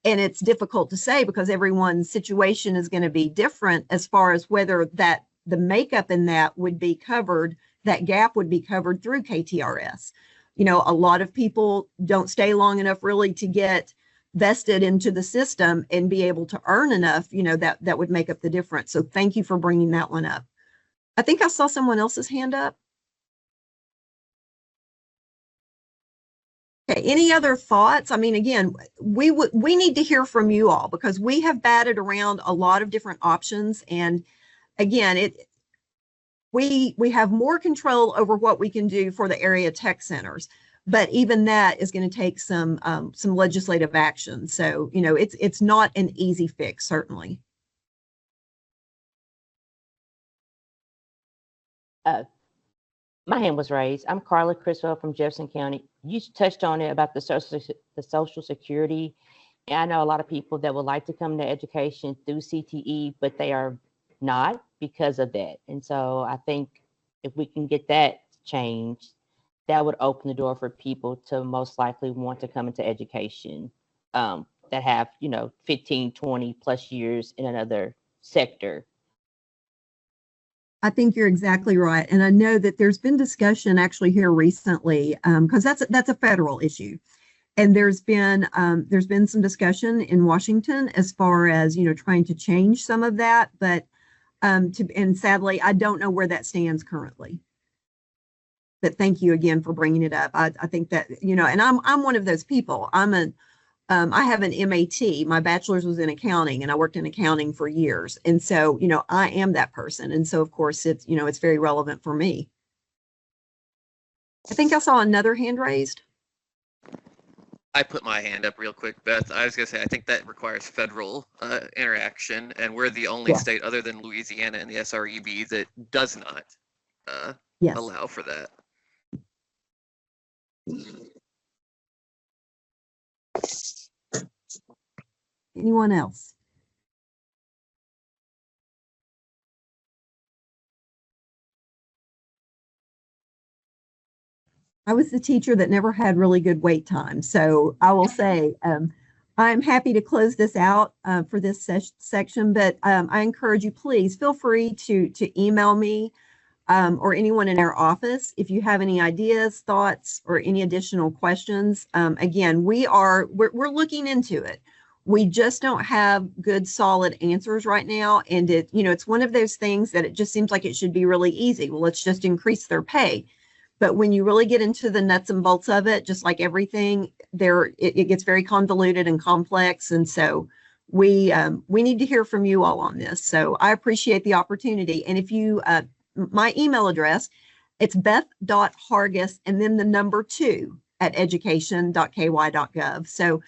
Speaker 11: And it's difficult to say, because everyone's situation is going to be different as far as whether that the makeup in that would be covered, that gap would be covered through KTRS. A lot of people don't stay long enough really to get vested into the system and be able to earn enough, that would make up the difference. So thank you for bringing that one up. I think I saw someone else's hand up. Okay, any other thoughts? I mean, again, we need to hear from you all, because we have batted around a lot of different options. And again, we have more control over what we can do for the area tech centers. But even that is going to take some legislative action. So, it's not an easy fix, certainly.
Speaker 13: My hand was raised. I'm Carla Criswell from Jefferson County. You touched on it about the Social Security. And I know a lot of people that would like to come to education through CTE, but they are not because of that. And so I think if we can get that changed, that would open the door for people to most likely want to come into education that have, 15, 20 plus years in another sector.
Speaker 11: I think you're exactly right. And I know that there's been discussion actually here recently, because that's a federal issue. And there's been some discussion in Washington as far as, trying to change some of that. But and sadly, I don't know where that stands currently. But thank you again for bringing it up. I think that, and I'm one of those people. I have an MAT. My bachelor's was in accounting, and I worked in accounting for years. And so, I am that person. And so, of course, it's very relevant for me. I think I saw another hand raised.
Speaker 14: I put my hand up real quick, Beth. I was going to say, I think that requires federal interaction, and we're the only state other than Louisiana and the SREB that does not allow for that.
Speaker 11: Anyone else? I was the teacher that never had really good wait time. So I will say, I'm happy to close this out for this section, but I encourage you, please feel free to email me or anyone in our office if you have any ideas, thoughts, or any additional questions. Again, we're looking into it. We just don't have good, solid answers right now. And it's one of those things that it just seems like it should be really easy. Well, let's just increase their pay. But when you really get into the nuts and bolts of it, just like everything, it gets very convoluted and complex. And so we need to hear from you all on this. So I appreciate the opportunity. And if you, my email address, it's beth.hargis and then the number 2 at education.ky.gov. So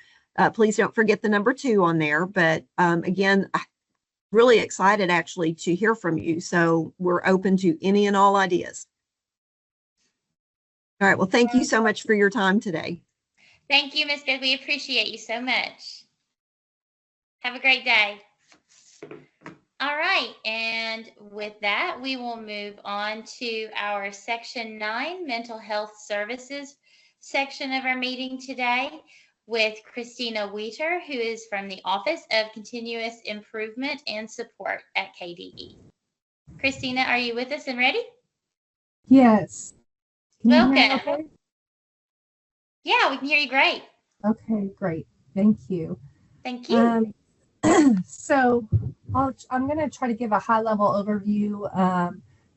Speaker 11: please don't forget the number 2 on there. But again, really excited actually to hear from you. So we're open to any and all ideas. All right. Well, thank you so much for your time today.
Speaker 4: Thank you, Ms. Good. We appreciate you so much. Have a great day. All right, and with that, we will move on to our Section 9 Mental Health Services section of our meeting today with Christina Wheater, who is from the Office of Continuous Improvement and Support at KDE. Christina, are you with us and ready?
Speaker 15: Yes. Can you hear me
Speaker 4: Welcome.
Speaker 15: okay?
Speaker 4: Yeah, we can hear you great.
Speaker 15: Okay, great. Thank you.
Speaker 4: Thank you.
Speaker 15: So I'm going to try to give a high-level overview,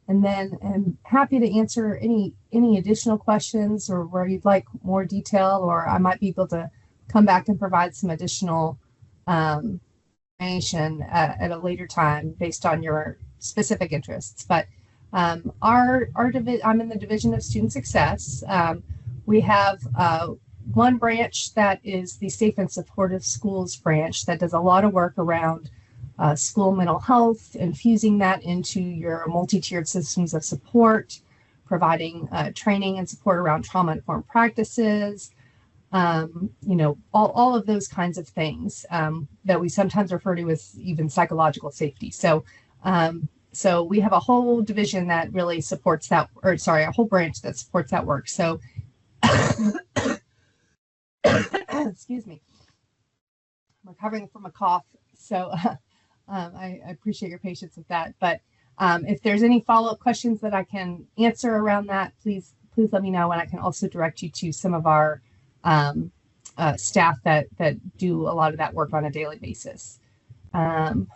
Speaker 15: and then I'm happy to answer any additional questions or where you'd like more detail, or I might be able to come back and provide some additional information at a later time based on your specific interests. But I'm in the Division of Student Success. We have one branch that is the Safe and Supportive Schools branch that does a lot of work around school mental health, infusing that into your multi-tiered systems of support, providing training and support around trauma-informed practices, all of those kinds of things that we sometimes refer to as even psychological safety. So we have a whole division that really supports that, a whole branch that supports that work. So excuse me, I'm recovering from a cough, so I appreciate your patience with that. But if there's any follow-up questions that I can answer around that, please let me know, and I can also direct you to some of our staff that do a lot of that work on a daily basis. One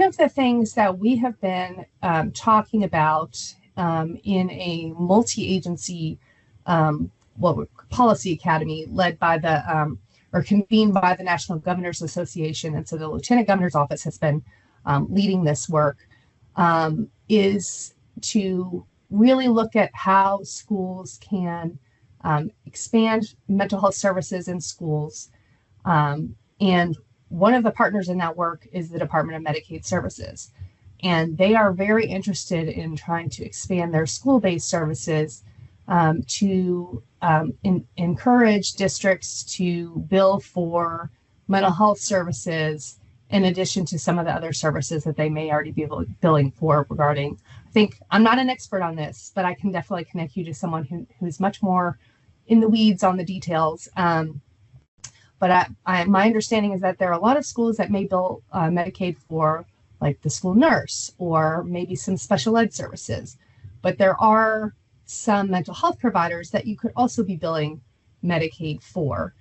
Speaker 15: of the things that we have been talking about in a multi-agency policy academy led by or convened by the National Governors Association, and so the Lieutenant Governor's Office has been leading this work, is to really look at how schools can expand mental health services in schools. And one of the partners in that work is the Department of Medicaid Services. And they are very interested in trying to expand their school-based services to encourage districts to bill for mental health services in addition to some of the other services that they may already be billing for regarding. I think I'm not an expert on this, but I can definitely connect you to someone who's much more in the weeds on the details. But my understanding is that there are a lot of schools that may bill Medicaid for like the school nurse or maybe some special ed services. But there are some mental health providers that you could also be billing Medicaid for.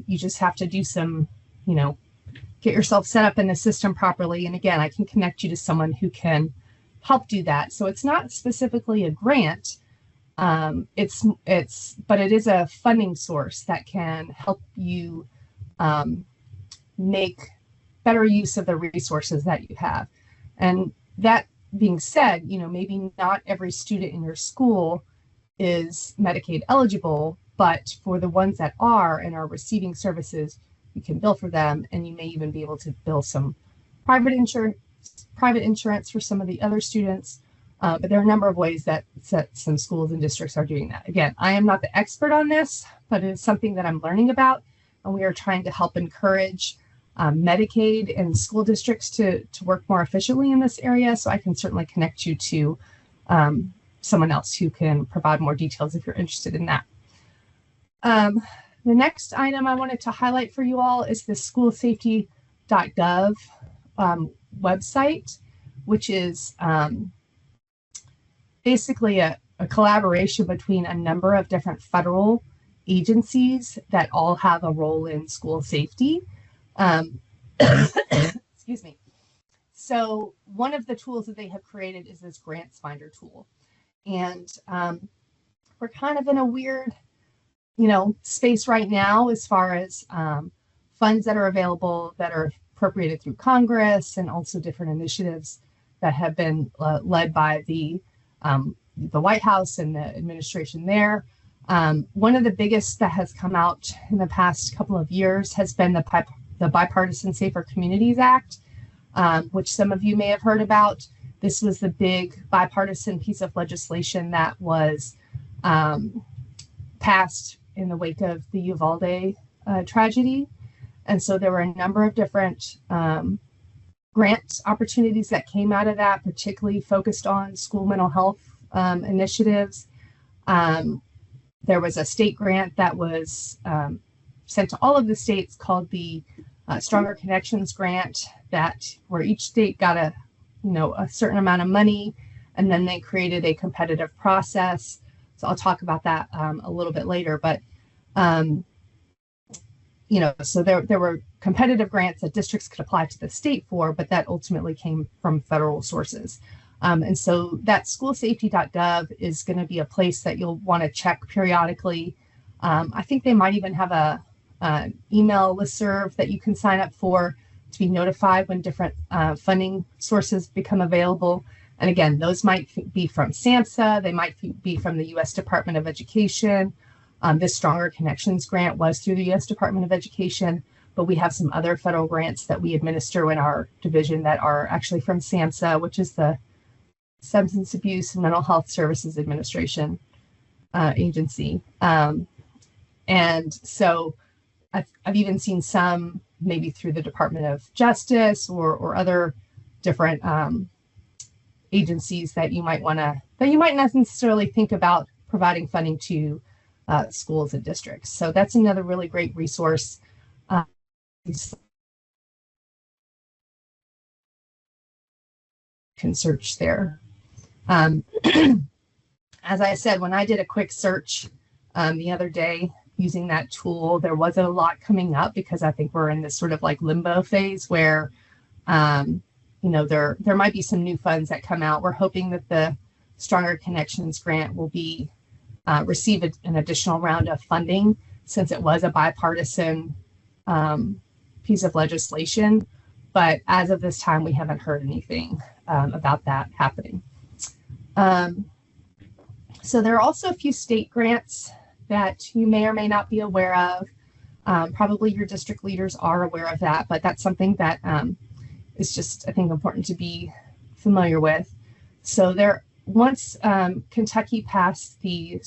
Speaker 15: You just have to do some, get yourself set up in the system properly. And again, I can connect you to someone who can help do that. So it's not specifically a grant. But it is a funding source that can help you make better use of the resources that you have. And that being said, maybe not every student in your school is Medicaid eligible, but for the ones that are and are receiving services, you can bill for them, and you may even be able to bill some private insurance for some of the other students. But there are a number of ways that some schools and districts are doing that. Again, I am not the expert on this, but it is something that I'm learning about, and we are trying to help encourage Medicaid and school districts to work more efficiently in this area. So I can certainly connect you to someone else who can provide more details if you're interested in that. The next item I wanted to highlight for you all is the schoolsafety.gov website, which is basically a collaboration between a number of different federal agencies that all have a role in school safety. Excuse me. So one of the tools that they have created is this Grants Finder tool. And we're kind of in a weird, space right now as far as funds that are available that are appropriated through Congress, and also different initiatives that have been led by the White House and the administration there. One of the biggest that has come out in the past couple of years has been the Bipartisan Safer Communities Act, which some of you may have heard about. This was the big bipartisan piece of legislation that was passed in the wake of the Uvalde tragedy. And so there were a number of different grant opportunities that came out of that, particularly focused on school mental health initiatives. There was a state grant that was sent to all of the states called the Stronger Connections Grant, where each state got a certain amount of money, and then they created a competitive process. So I'll talk about that a little bit later. But so there were competitive grants that districts could apply to the state for, but that ultimately came from federal sources. And so that schoolsafety.gov is going to be a place that you'll want to check periodically. I think they might even have an email listserv that you can sign up for to be notified when different funding sources become available. And again, those might be from SAMHSA, they might be from the U.S. Department of Education. This Stronger Connections grant was through the U.S. Department of Education, but we have some other federal grants that we administer in our division that are actually from SAMHSA, which is the Substance Abuse and Mental Health Services Administration agency. And so I've even seen some maybe through the Department of Justice or other different agencies that you might not necessarily think about providing funding to schools and districts. So that's another really great resource. Can search there. As I said, when I did a quick search the other day using that tool, there wasn't a lot coming up because I think we're in this sort of like limbo phase where there might be some new funds that come out. We're hoping that the Stronger Connections grant will be receive an additional round of funding, since it was a bipartisan piece of legislation. But as of this time, we haven't heard anything about that happening. So there are also a few state grants that you may or may not be aware of. Probably your district leaders are aware of that, but that's something that is just, I think, important to be familiar with. So once Kentucky passed the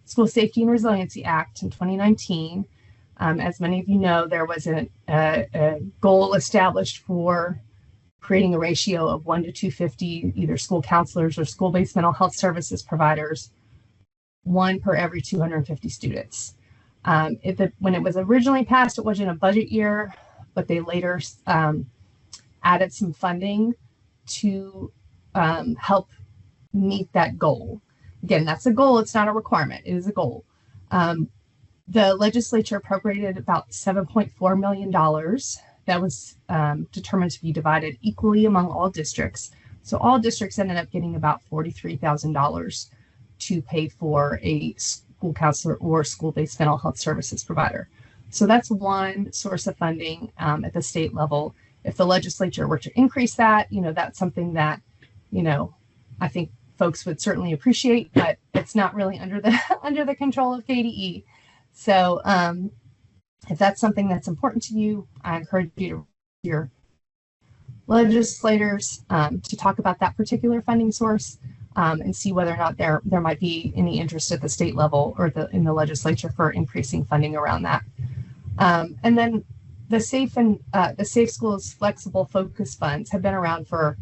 Speaker 15: School Safety and Resiliency Act in 2019, as many of you know, there was a goal established for creating a ratio of 1 to 250, either school counselors or school-based mental health services providers, 1 per every 250 students. When it was originally passed, it wasn't a budget year, but they later added some funding to help meet that goal. Again, that's a goal. It's not a requirement. It is a goal. The legislature appropriated about $7.4 million that was determined to be divided equally among all districts. So all districts ended up getting about $43,000 to pay for a school counselor or school-based mental health services provider. So that's one source of funding at the state level. If the legislature were to increase that, that's something that, I think folks would certainly appreciate, but it's not really under the control of KDE. So if that's something that's important to you, I encourage you to your legislators to talk about that particular funding source and see whether or not there might be any interest at the state level or in the legislature for increasing funding around that. And then the Safe Schools Flexible Focus Funds have been around for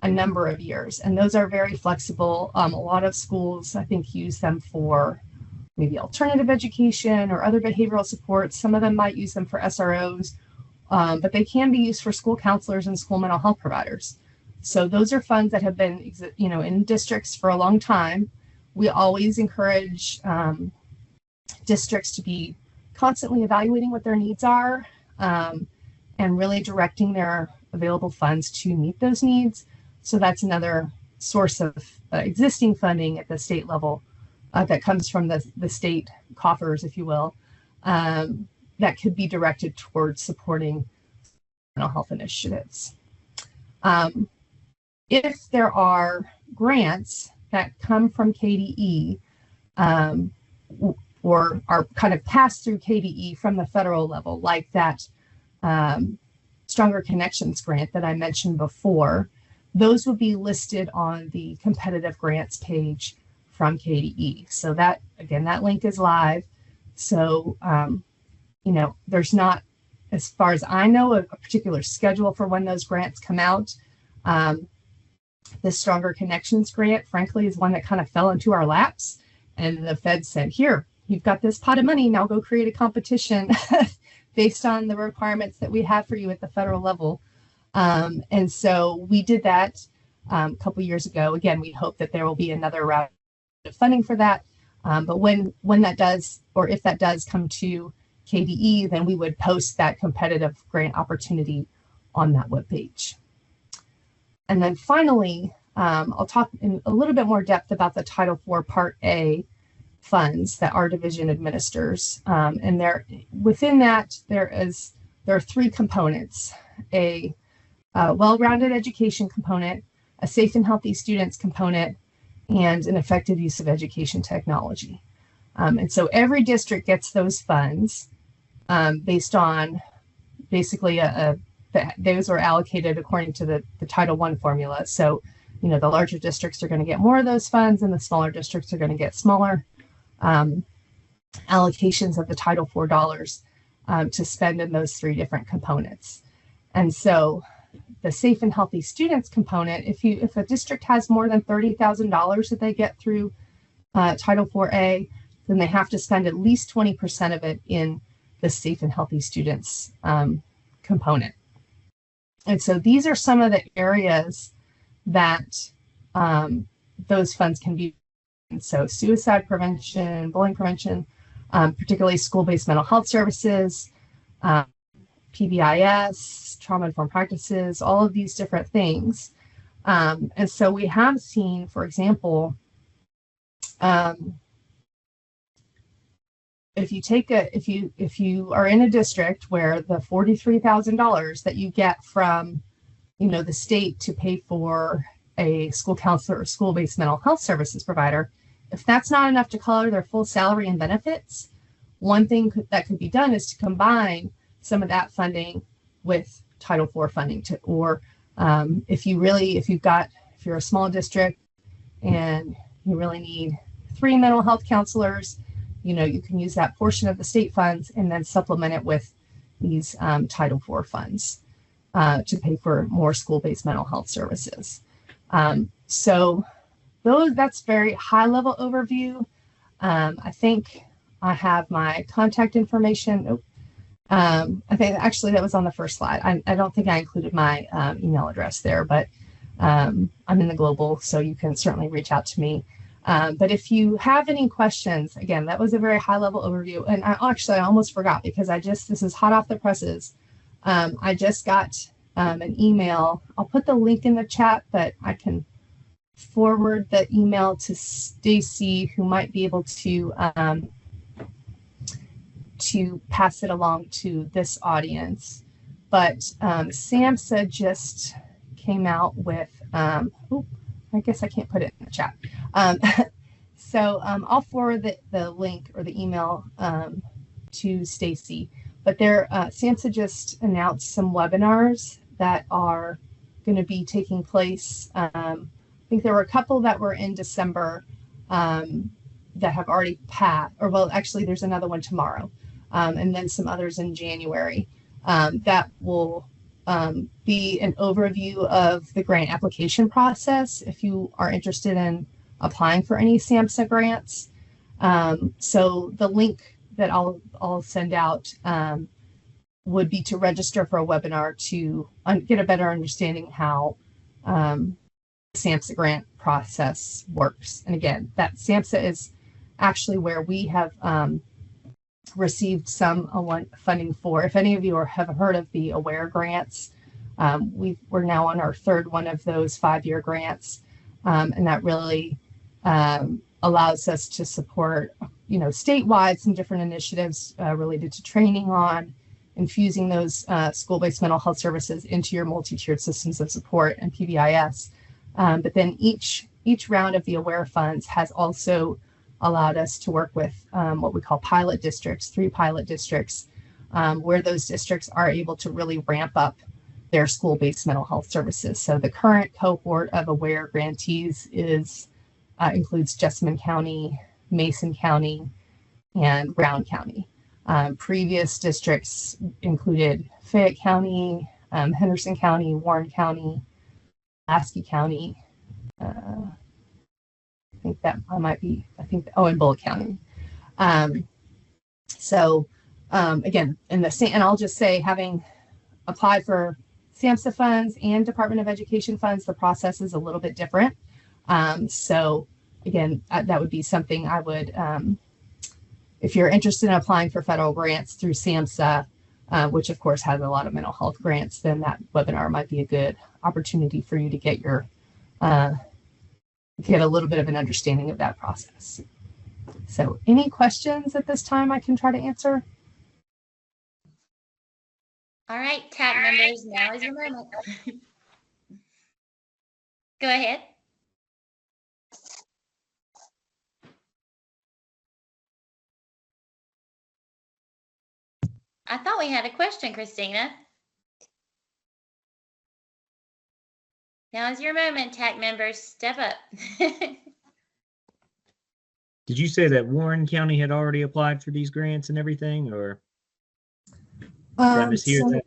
Speaker 15: a number of years, and those are very flexible. A lot of schools, I think, use them for maybe alternative education or other behavioral supports. Some of them might use them for SROs, but they can be used for school counselors and school mental health providers. So those are funds that have been, in districts for a long time. We always encourage districts to be constantly evaluating what their needs are and really directing their available funds to meet those needs. So that's another source of existing funding at the state level that comes from the state coffers, if you will, that could be directed towards supporting mental health initiatives. If there are grants that come from KDE or are kind of passed through KDE from the federal level, like that Stronger Connections grant that I mentioned before, those would be listed on the competitive grants page from KDE. So that, again, that link is live. So there's not, as far as I know, a particular schedule for when those grants come out. The Stronger Connections grant, frankly, is one that kind of fell into our laps. And the Fed said, here, you've got this pot of money, now go create a competition based on the requirements that we have for you at the federal level. And so we did that a couple years ago. Again, we hope that there will be another round of funding for that. But when that does, or if that does come to KDE, then we would post that competitive grant opportunity on that webpage. And then finally, I'll talk in a little bit more depth about the Title IV Part A funds that our division administers. And within that, there are three components: a well-rounded education component, a safe and healthy students component, and an effective use of education technology. And so every district gets those funds based on basically those are allocated according to the Title I formula. So, the larger districts are going to get more of those funds, and the smaller districts are going to get smaller allocations of the Title IV dollars to spend in those three different components. And so the safe and healthy students component, if a district has more than $30,000 that they get through Title IV-A, then they have to spend at least 20% of it in the safe and healthy students component. And so these are some of the areas that those funds can be. So suicide prevention, bullying prevention, particularly school-based mental health services, PBIS, trauma-informed practices, all of these different things. And so we have seen, for example, if you are in a district where the $43,000 that you get from, the state to pay for a school counselor or school-based mental health services provider, if that's not enough to cover their full salary and benefits, one thing that could be done is to combine some of that funding with Title IV funding, if you're a small district and you really need 3 mental health counselors, you can use that portion of the state funds and then supplement it with these Title IV funds to pay for more school-based mental health services. So that's very high level overview. I think I have my contact information. I think actually that was on the first slide. I don't think I included my email address there, but I'm in the global, so you can certainly reach out to me. But if you have any questions, again, that was a very high level overview. And I almost forgot, because this is hot off the presses. I just got an email. I'll put the link in the chat, but I can forward the email to Stacy, who might be able to pass it along to this audience. But SAMHSA just came out with, I guess I can't put it in the chat. So I'll forward the link or the email to Stacy. But SAMHSA just announced some webinars that are going to be taking place. I think there were a couple that were in December that have already passed, actually there's another one tomorrow, and then some others in January that will be an overview of the grant application process if you are interested in applying for any SAMHSA grants. So the link that I'll send out would be to register for a webinar to get a better understanding how the SAMHSA grant process works. And again, that SAMHSA is actually where we have received some funding for. If any of you have heard of the AWARE grants, we're now on our third one of those 5-year grants, and that really allows us to support, statewide some different initiatives related to training on infusing those school-based mental health services into your multi-tiered systems of support and PBIS. But then each round of the AWARE funds has also allowed us to work with what we call pilot districts, 3 pilot districts, where those districts are able to really ramp up their school-based mental health services. So the current cohort of AWARE grantees includes Jessamine County, Mason County, and Brown County. Previous districts included Fayette County, Henderson County, Warren County, Pulaski County. I think that I might be, and Bullitt County. Again, and I'll just say, having applied for SAMHSA funds and Department of Education funds, the process is a little bit different. Again, that would be something I would, if you're interested in applying for federal grants through SAMHSA, which of course has a lot of mental health grants, then that webinar might be a good opportunity for you to get your, get a little bit of an understanding of that process. So any questions at this time I can try to answer?
Speaker 4: All right, TAC members, now is your moment. Go ahead. I thought we had a question, Christina. Now is your moment, TAC members. Step up.
Speaker 16: Did you say that Warren County had already applied for these grants and everything, or did I mishear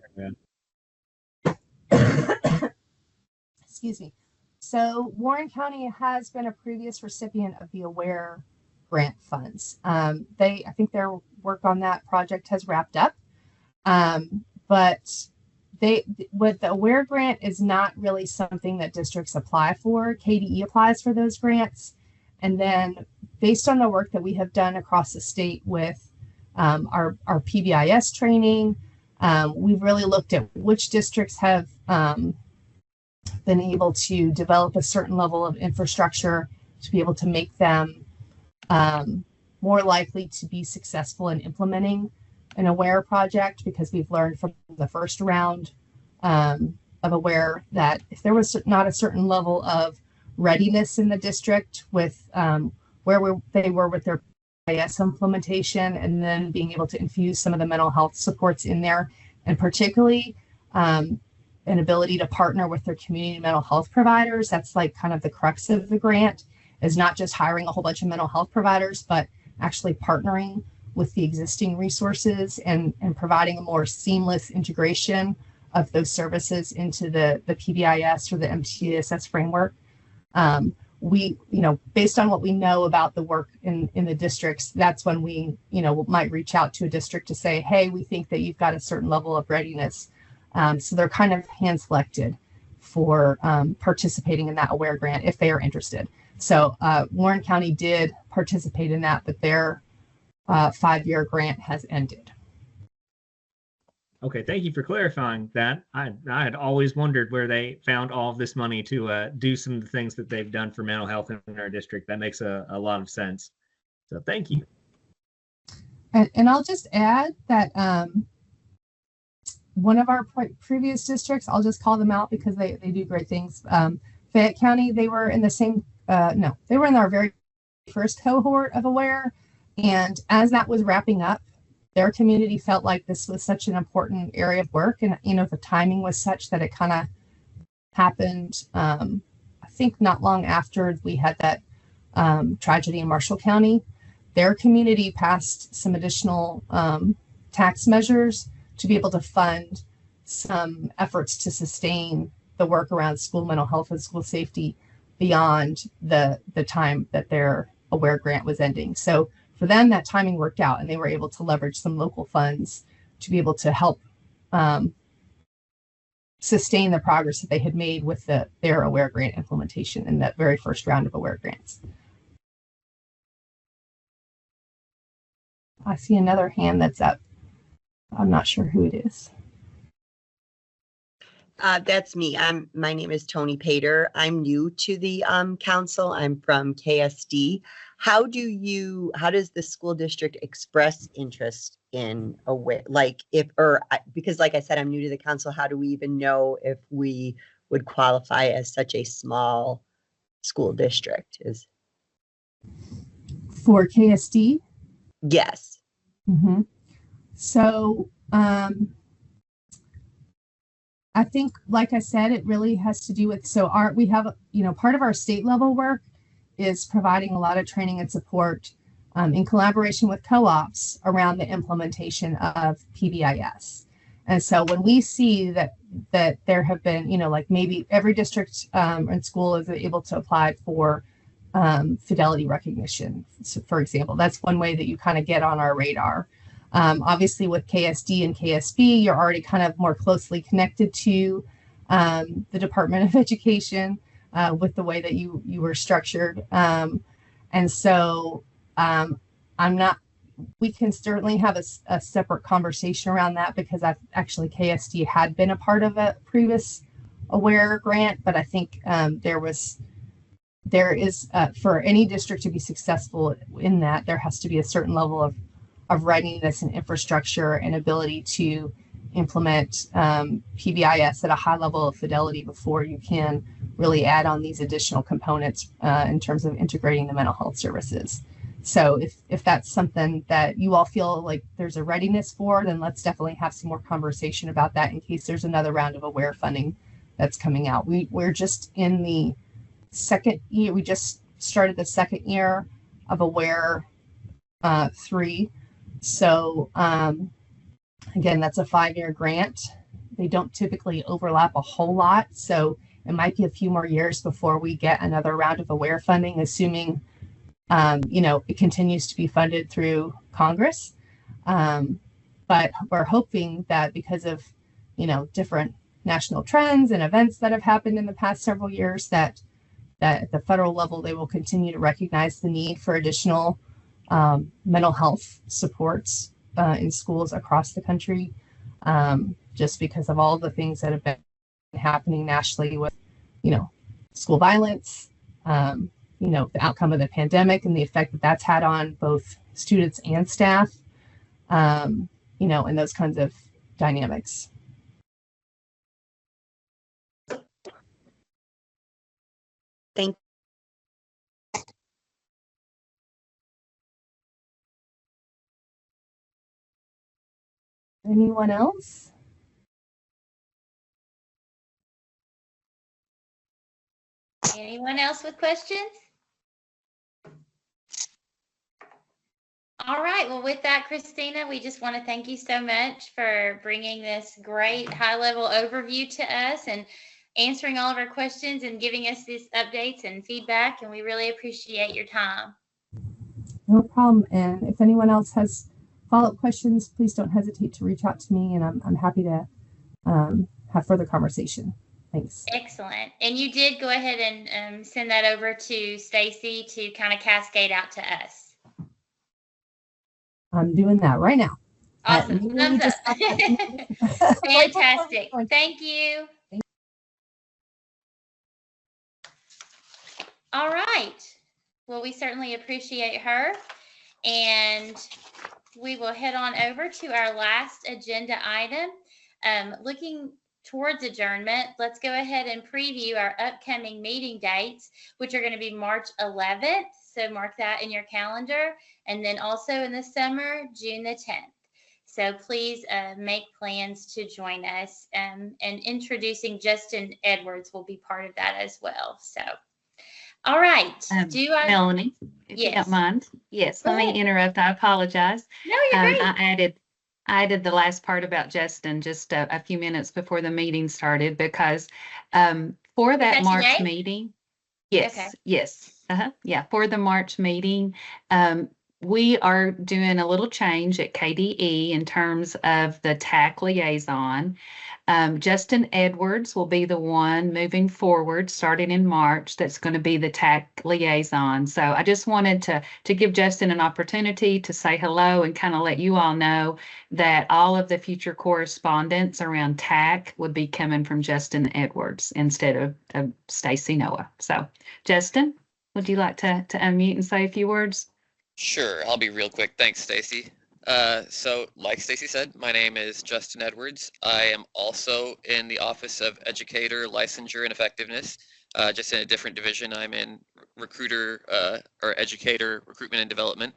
Speaker 16: that?
Speaker 15: Excuse me. So Warren County has been a previous recipient of the AWARE grant funds. I think their work on that project has wrapped up, but with the AWARE grant is not really something that districts apply for. KDE applies for those grants, and then based on the work that we have done across the state with our PBIS training, we've really looked at which districts have been able to develop a certain level of infrastructure to be able to make them more likely to be successful in implementing an AWARE project, because we've learned from the first round of AWARE that if there was not a certain level of readiness in the district with where they were with their PBIS implementation, and then being able to infuse some of the mental health supports in there, and particularly an ability to partner with their community mental health providers. That's like kind of the crux of the grant, is not just hiring a whole bunch of mental health providers, but actually partnering with the existing resources and providing a more seamless integration of those services into the PBIS or the MTSS framework. We, based on what we know about the work in the districts, that's when we, might reach out to a district to say, hey, we think that you've got a certain level of readiness. So they're kind of hand selected for participating in that AWARE grant if they are interested. So Warren County did participate in that, but their 5-year grant has ended.
Speaker 16: Okay, thank you for clarifying that. I had always wondered where they found all of this money to do some of the things that they've done for mental health in our district. That makes a lot of sense. So thank you.
Speaker 15: And I'll just add that one of our previous districts, I'll just call them out because they do great things. Fayette County, they were in the same, they were in our very first cohort of AWARE. And as that was wrapping up, their community felt like this was such an important area of work. And, the timing was such that it kind of happened, I think not long after we had that tragedy in Marshall County. Their community passed some additional tax measures to be able to fund some efforts to sustain the work around school mental health and school safety beyond the time that their AWARE grant was ending. So for them, that timing worked out, and they were able to leverage some local funds to be able to help sustain the progress that they had made with their AWARE grant implementation in that very first round of AWARE grants. I see another hand that's up. I'm not sure who it is.
Speaker 17: That's me. My name is Tony Pater. I'm new to the council. I'm from KSD. How does the school district express interest in AWARE? Because like I said, I'm new to the council. How do we even know if we would qualify as such a small school district?
Speaker 15: For KSD?
Speaker 17: Yes.
Speaker 15: Mm-hmm. So I think, like I said, it really has to do with, we have, part of our state level work is providing a lot of training and support in collaboration with co-ops around the implementation of PBIS. And so when we see that there have been, like maybe every district and school is able to apply for fidelity recognition, so for example, that's one way that you kind of get on our radar. Obviously with KSD and KSB, you're already kind of more closely connected to the Department of Education with the way that you were structured. And so we can certainly have a separate conversation around that, because I've actually KSD had been a part of a previous AWARE grant, but I think there is for any district to be successful in that, there has to be a certain level of readiness and infrastructure and ability to implement PBIS at a high level of fidelity before you can really add on these additional components in terms of integrating the mental health services. So if that's something that you all feel like there's a readiness for, then let's definitely have some more conversation about that in case there's another round of AWARE funding that's coming out. We're just in the second year. We just started the second year of AWARE 3. So again, that's a 5-year grant. They don't typically overlap a whole lot. So it might be a few more years before we get another round of AWARE funding, assuming it continues to be funded through Congress. But we're hoping that because of, different national trends and events that have happened in the past several years, that at the federal level, they will continue to recognize the need for additional mental health supports in schools across the country, just because of all the things that have been happening nationally with, school violence, the outcome of the pandemic and the effect that that's had on both students and staff, and those kinds of dynamics.
Speaker 17: Thank
Speaker 15: Anyone else?
Speaker 4: Anyone else with questions? All right. Well, with that, Christina, we just want to thank you so much for bringing this great high-level overview to us and answering all of our questions and giving us these updates and feedback. And we really appreciate your time.
Speaker 15: No problem. And if anyone else has follow-up questions, please don't hesitate to reach out to me, and I'm happy to have further conversation. Thanks.
Speaker 4: Excellent. And you did go ahead and send that over to Stacy to kind of cascade out to us.
Speaker 15: I'm doing that right now.
Speaker 4: Awesome. Thumbs up. Fantastic. Thank you. All right. Well, we certainly appreciate her. And we will head on over to our last agenda item. Looking towards adjournment, let's go ahead and preview our upcoming meeting dates, which are going to be March 11th. So mark that in your calendar. And then also in the summer, June the 10th. So please make plans to join us. And introducing Justin Edwards will be part of that as well. So, all right.
Speaker 8: Melanie, if you don't mind. Yes, let me interrupt. I apologize.
Speaker 4: No, you're great.
Speaker 8: I added the last part about Justin just a few minutes before the meeting started, because for that March meeting, for the March meeting, we are doing a little change at KDE in terms of the TAC liaison. Justin Edwards will be the one moving forward starting in March that's going to be the TAC liaison. So I just wanted to give Justin an opportunity to say hello and kind of let you all know that all of the future correspondence around TAC would be coming from Justin Edwards instead of Stacy Noah. So Justin, would you like to unmute and say a few words?
Speaker 14: Sure, I'll be real quick. Thanks, Stacy. So like Stacy said, my name is Justin Edwards. I am also in the Office of Educator, Licensure, and Effectiveness, just in a different division. I'm in recruiter or educator recruitment and development.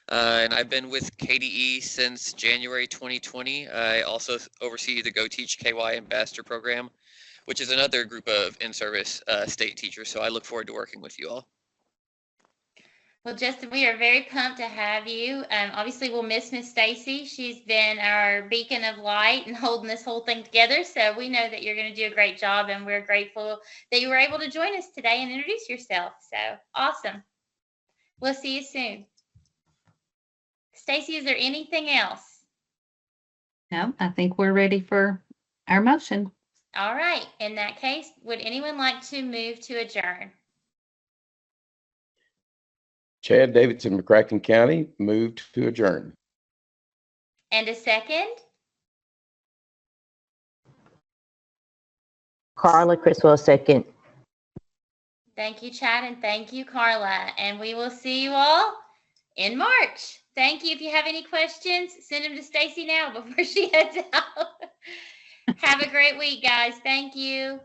Speaker 14: And I've been with KDE since January 2020. I also oversee the Go Teach KY Ambassador Program, which is another group of in-service state teachers. So I look forward to working with you all.
Speaker 4: Well, Justin, we are very pumped to have you. Obviously, we'll miss Miss Stacy. She's been our beacon of light and holding this whole thing together. So we know that you're going to do a great job, and we're grateful that you were able to join us today and introduce yourself. So awesome. We'll see you soon. Stacy, is there anything else?
Speaker 8: No, I think we're ready for our motion.
Speaker 4: All right. In that case, would anyone like to move to adjourn?
Speaker 18: Chad Davidson, McCracken County, moved to adjourn.
Speaker 4: And a second?
Speaker 13: Carla Criswell, second.
Speaker 4: Thank you, Chad, and thank you, Carla. And we will see you all in March. Thank you. If you have any questions, send them to Stacy now before she heads out. Have a great week, guys. Thank you.